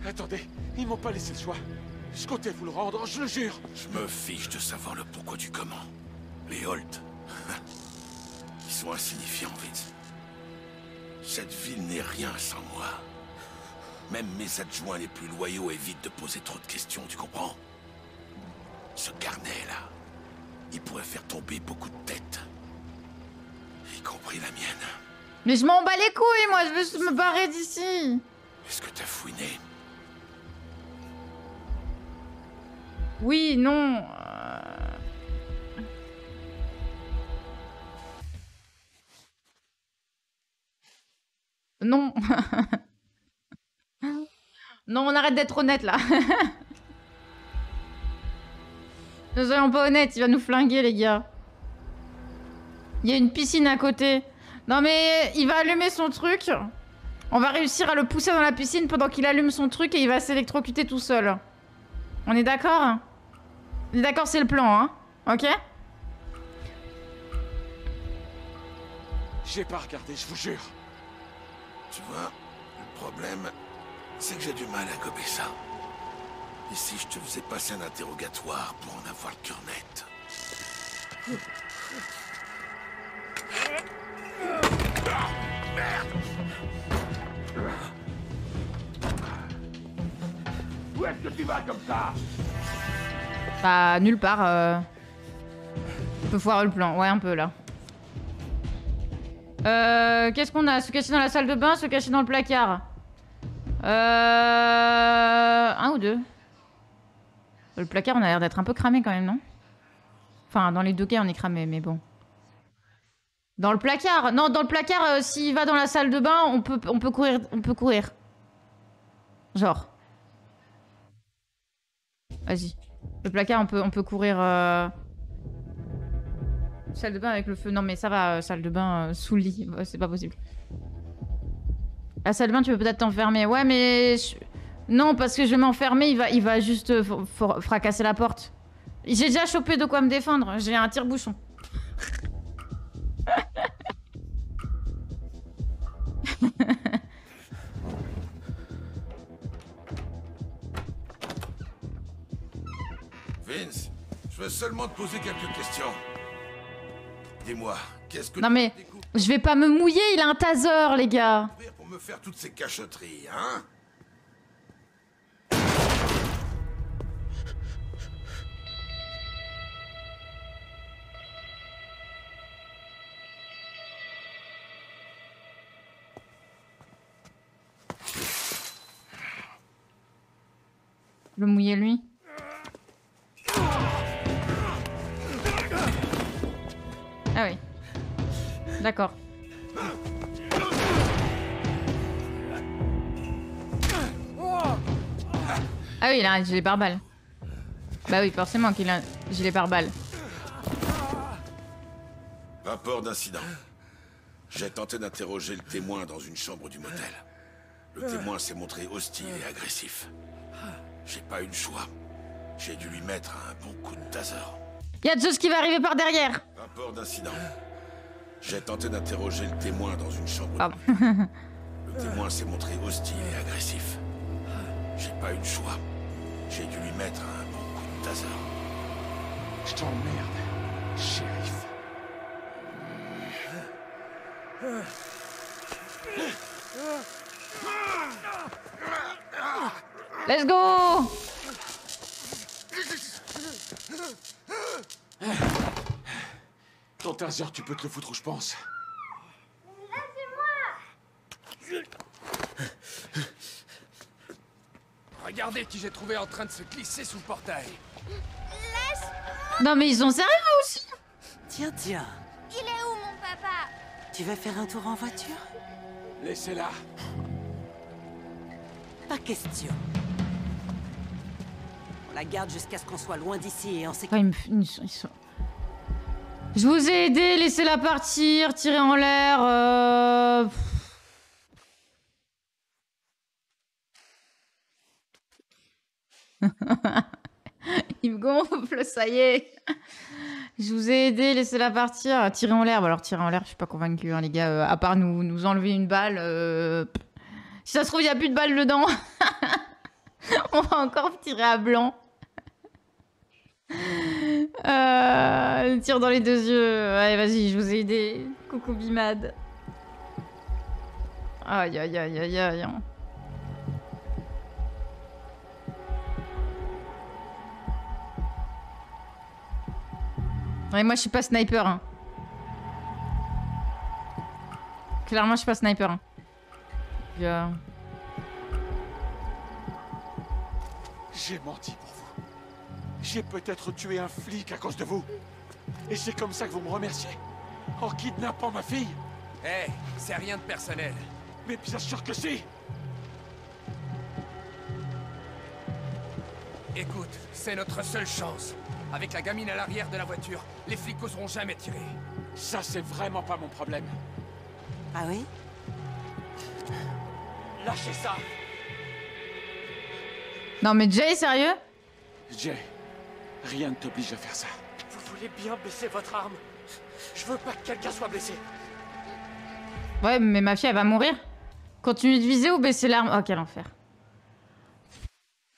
Attendez, ils m'ont pas laissé le choix. Je comptais vous le rendre, je le jure. Je me fiche de savoir le pourquoi du comment. Les Holt. Ils sont insignifiants, Vince. Cette ville n'est rien sans moi. Même mes adjoints les plus loyaux évitent de poser trop de questions, tu comprends? Ce carnet-là, il pourrait faire tomber beaucoup de têtes. Y compris la mienne. Mais je m'en bats les couilles, moi, je veux juste me barrer d'ici. Est-ce que t'as fouiné? Oui, non. Non. Non, on arrête d'être honnête là. Ne soyons pas honnêtes, il va nous flinguer les gars. Il y a une piscine à côté. Non mais il va allumer son truc. On va réussir à le pousser dans la piscine pendant qu'il allume son truc et il va s'électrocuter tout seul. On est d'accord? On est d'accord, c'est le plan, hein? Ok? J'ai pas regardé, je vous jure. Tu vois, le problème, c'est que j'ai du mal à gober ça. Et si je te faisais passer un interrogatoire pour en avoir le cœur net? Merde! Où est-ce que tu vas comme ça? Bah, nulle part. On peut foirer le plan. Ouais, un peu là. Qu'est-ce qu'on a? Se cacher dans la salle de bain, se cacher dans le placard. Un ou deux. Le placard, on a l'air d'être un peu cramé quand même, non? Enfin, dans les deux cas, on est cramé, mais bon. Dans le placard. Non, dans le placard, s'il va dans la salle de bain, on peut courir. On peut courir. Genre. Vas-y. Le placard, on peut courir. Salle de bain avec le feu. Non, mais ça va, salle de bain sous le lit. C'est pas possible. La salle de bain, tu peux peut-être t'enfermer. Ouais, mais... Non, parce que je vais m'enfermer, il va juste fracasser la porte. J'ai déjà chopé de quoi me défendre. J'ai un tire-bouchon. Vince, je veux seulement te poser quelques questions. Dis-moi, qu'est-ce que... Non mais, je vais pas me mouiller, il a un taser, les gars. Pour me faire toutes ces cachotteries, hein? Le mouiller, lui. Ah oui. D'accord. Ah oui, il a un gilet pare-balles. Bah oui, forcément qu'il a un gilet pare-balles. Rapport d'incident. J'ai tenté d'interroger le témoin dans une chambre du motel. Le témoin s'est montré hostile et agressif. J'ai pas eu le choix. J'ai dû lui mettre un bon coup de taser. Y'a de choses qui va arriver par derrière. Rapport d'incident. J'ai tenté d'interroger le témoin dans une chambre. Ah. Le témoin s'est montré hostile et agressif. J'ai pas eu le choix. J'ai dû lui mettre un bon coup de taser. Je t'emmerde, shérif. Let's go! Ton taser, tu peux te le foutre où je pense. Regardez qui j'ai trouvé en train de se glisser sous le portail. Non mais ils ont sérieux aussi. Tiens, tiens. Il est où mon papa? Tu vas faire un tour en voiture? Laissez-la. Pas question. On la garde jusqu'à ce qu'on soit loin d'ici et en sécurité. Ils sont... Je vous ai aidé, laissez-la partir, tirez en l'air. Il me gonfle, ça y est. Je vous ai aidé, laissez-la partir. Tirer en l'air. Alors, tirer en l'air, je suis pas convaincue, hein, les gars. À part nous enlever une balle. Si ça se trouve, il n'y a plus de balle dedans. On va encore tirer à blanc. Tire dans les deux yeux. Allez, vas-y, je vous ai aidé. Coucou Bimad. Aïe, aïe, aïe, aïe, aïe. Ouais, moi je suis pas sniper. Hein. Clairement, je suis pas sniper. Hein. J'ai menti pour vous. J'ai peut-être tué un flic à cause de vous. Et c'est comme ça que vous me remerciez. En kidnappant ma fille. Hé, c'est rien de personnel. Mais bien sûr que si! Écoute, c'est notre seule chance. Avec la gamine à l'arrière de la voiture, les flics oseront jamais tirer. Ça, c'est vraiment pas mon problème. Ah oui? Lâchez ça! Non mais Jay, sérieux? Jay, rien ne t'oblige à faire ça. Vous voulez bien baisser votre arme? Je veux pas que quelqu'un soit blessé. Ouais, mais ma fille, elle va mourir. Continue de viser ou baisser l'arme? Oh, quel enfer.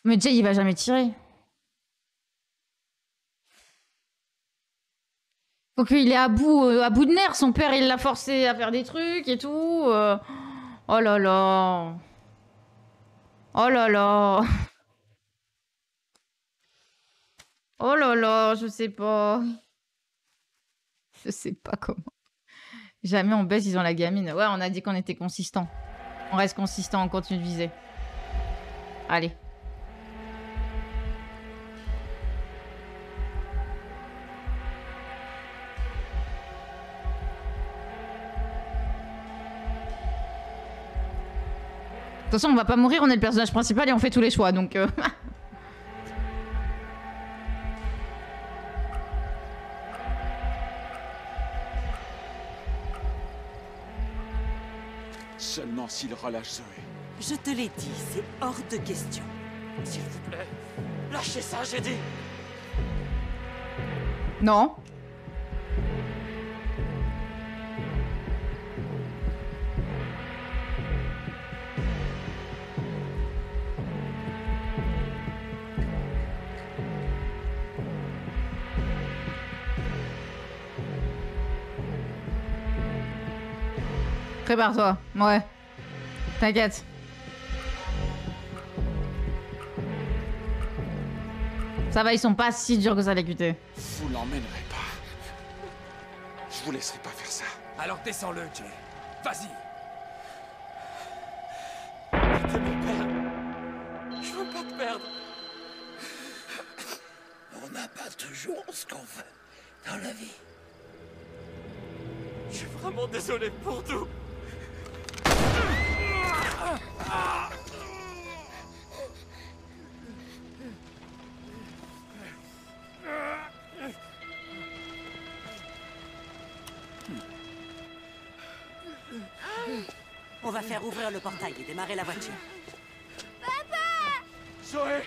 Mais Jay, il va jamais tirer. Faut qu'il est à bout de nerfs. Son père, il l'a forcé à faire des trucs et tout. Oh là là. Oh là là. Oh là là, je sais pas. Je sais pas comment. Jamais on baisse, ils ont la gamine. Ouais, on a dit qu'on était consistant. On reste consistant, on continue de viser. Allez. De toute façon, on va pas mourir, on est le personnage principal et on fait tous les choix, donc... Seulement s'il relâche Zoé. Je te l'ai dit, c'est hors de question. S'il vous plaît, lâchez ça, j'ai dit. Non. Prépare-toi, ouais. T'inquiète. Ça va, ils sont pas si durs que ça, les QT. Vous l'emmènerez pas. Je vous laisserai pas faire ça. Alors descends-le, Jay. Vas-y. T'es mon père. Je veux pas te perdre. On n'a pas toujours ce qu'on veut dans la vie. Je suis vraiment désolé pour tout. On va faire ouvrir le portail et démarrer la voiture. Papa! Zoé!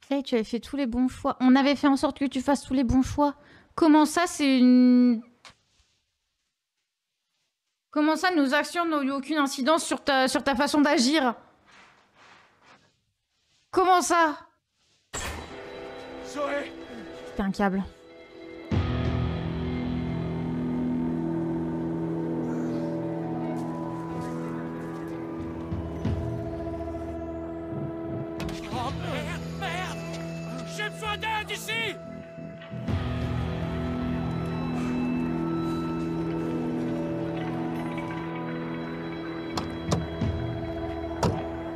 Clay, tu avais fait tous les bons choix. On avait fait en sorte que tu fasses tous les bons choix. Comment ça, c'est une... Comment ça, nos actions n'ont eu aucune incidence sur ta façon d'agir? Comment ça? Zoé! C'était un câble. Oh merde, merde! J'ai besoin d'aide ici!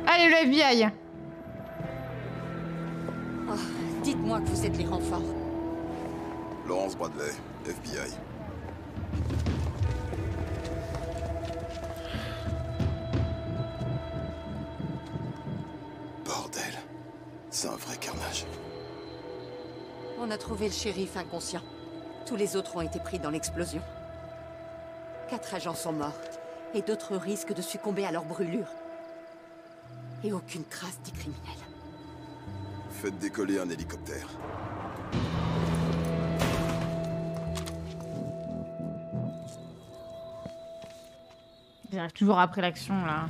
Allez, le FBI! Oh, dites-moi que vous êtes les renforts. Laurence Bradley, FBI. Bordel. C'est un vrai carnage. On a trouvé le shérif inconscient. Tous les autres ont été pris dans l'explosion. 4 agents sont morts, et d'autres risquent de succomber à leur brûlure. Et aucune trace des criminels. Faites décoller un hélicoptère. J'arrive toujours après l'action, là.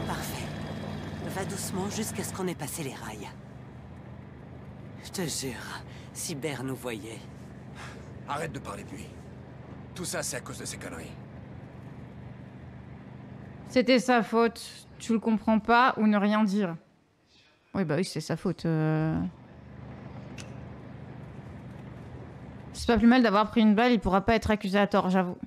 Parfait. Va doucement jusqu'à ce qu'on ait passé les rails. Je te jure, si Bert nous voyait... Arrête de parler de lui. Tout ça, c'est à cause de ces conneries. C'était sa faute. Tu le comprends pas ou ne rien dire. Oui, bah oui, c'est sa faute. C'est pas plus mal d'avoir pris une balle, il pourra pas être accusé à tort, j'avoue.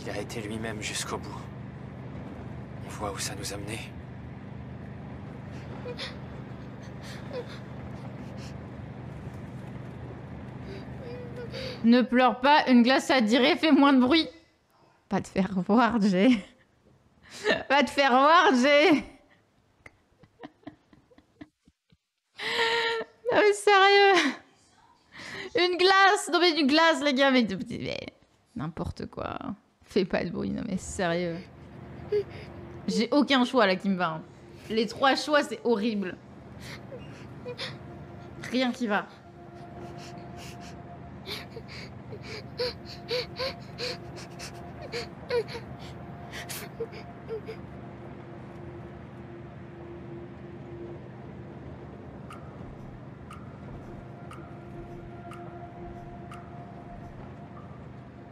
Il a été lui-même jusqu'au bout. On voit où ça nous a menés. Ne pleure pas, une glace à dirait, fais moins de bruit. Pas te faire voir, Jay. Pas te faire voir, Jay. Non mais sérieux. Une glace. Non mais une glace, les gars. Mais n'importe quoi. Fais pas de bruit, non mais sérieux. J'ai aucun choix là qui me va. Hein. Les 3 choix, c'est horrible. Rien qui va.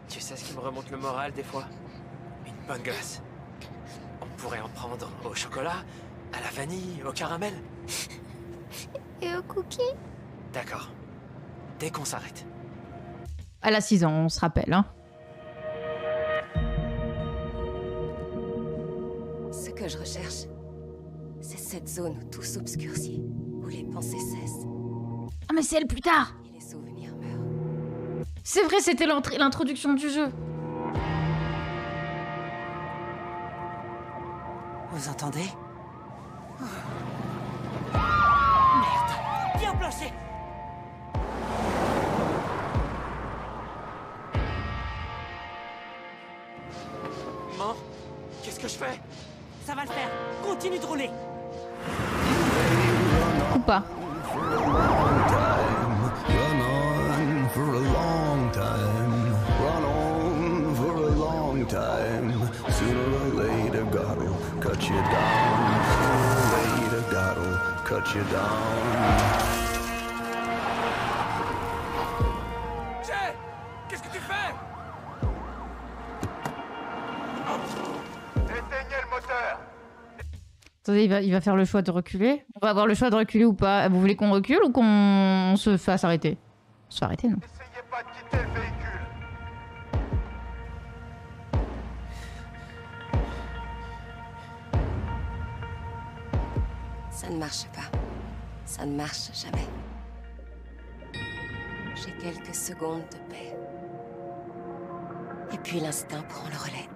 Tu sais ce qui me remonte le moral des fois? Une bonne glace. On pourrait en prendre au chocolat, à la vanille, au caramel. Et au cookie? D'accord. Dès qu'on s'arrête. Elle a 6 ans, on se rappelle. Hein. Ce que je recherche, c'est cette zone où tout s'obscurcit, où les pensées cessent. Ah mais c'est elle plus tard. Et les souvenirs meurent. C'est vrai, c'était l'introduction du jeu. Vous entendez? Merde! Bien placé! Maman, qu'est-ce que je fais? Ça va le faire. Continue de rouler. Ou pas. Run on for a long time. Run on for a long time. Sooner or later, God'll cut you down. Sooner or later, God'll cut you down. Jay! Qu'est-ce que tu fais? Éteignez le moteur! Attendez, il va faire le choix de reculer. On va avoir le choix de reculer ou pas. Vous voulez qu'on recule ou qu'on se fasse arrêter? On se fait arrêter, non? Essayez pas de quitter le véhicule! Ça ne marche pas. Ça ne marche jamais. J'ai quelques secondes de paix. Et puis l'instinct prend le relais.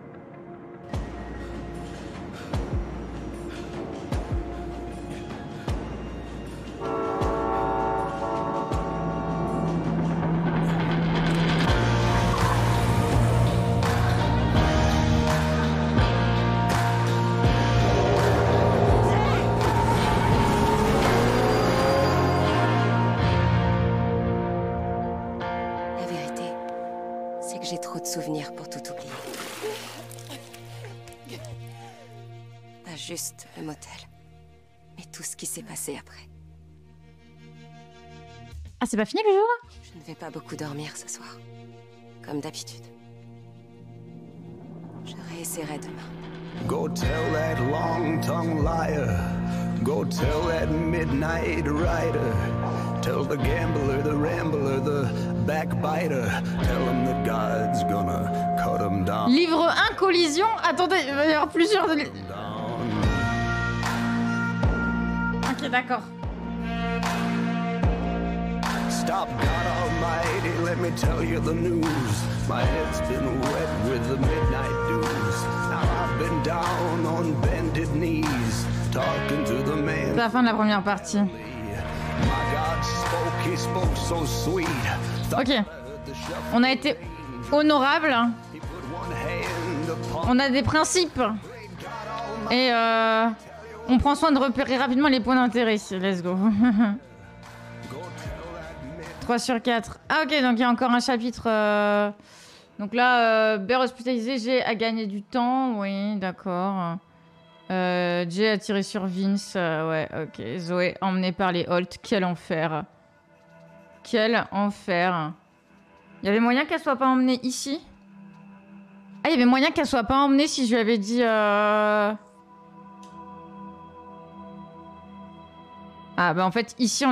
La vérité, c'est que j'ai trop de souvenirs pour tout oublier. Pas juste le motel, mais tout ce qui s'est passé après. Ah, c'est pas fini le jeu là? Je ne vais pas beaucoup dormir ce soir, comme d'habitude. Je réessayerai demain. Go tell that long-tongued liar. Go tell that midnight rider. Tell the gambler, the rambler, the backbiter. Tell him that God's gonna cut him down. Livre 1, collision. Attendez, il va y avoir plusieurs... Ok, d'accord. Stop, God Almighty, let me tell you the news. My head's been wet with the midnight dews. Now I've been down on bended knees, talking to the man. C'est la fin de la première partie. My God spoke, he spoke so sweet. Ok. On a été honorable. On a des principes. Et on prend soin de repérer rapidement les points d'intérêt. Let's go. 3 sur 4. Ah ok, donc il y a encore un chapitre. Donc là, Bear hospitalisé, Jay a gagné du temps. Oui, d'accord. Jay a tiré sur Vince. Ouais, ok. Zoé, emmenée par les Holt. Quel enfer. Quel enfer. Il y avait moyen qu'elle soit pas emmenée ici? Ah, il y avait moyen qu'elle soit pas emmenée si je lui avais dit... Ah bah en fait ici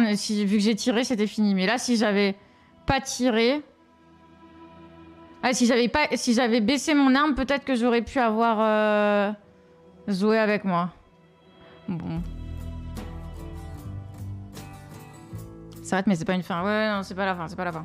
vu que j'ai tiré c'était fini, mais là si j'avais pas tiré Ah, si j'avais baissé mon arme, peut-être que j'aurais pu avoir Zoé avec moi. Bon. Ça arrête, mais c'est pas une fin. Ouais, non, c'est pas la fin, c'est pas la fin.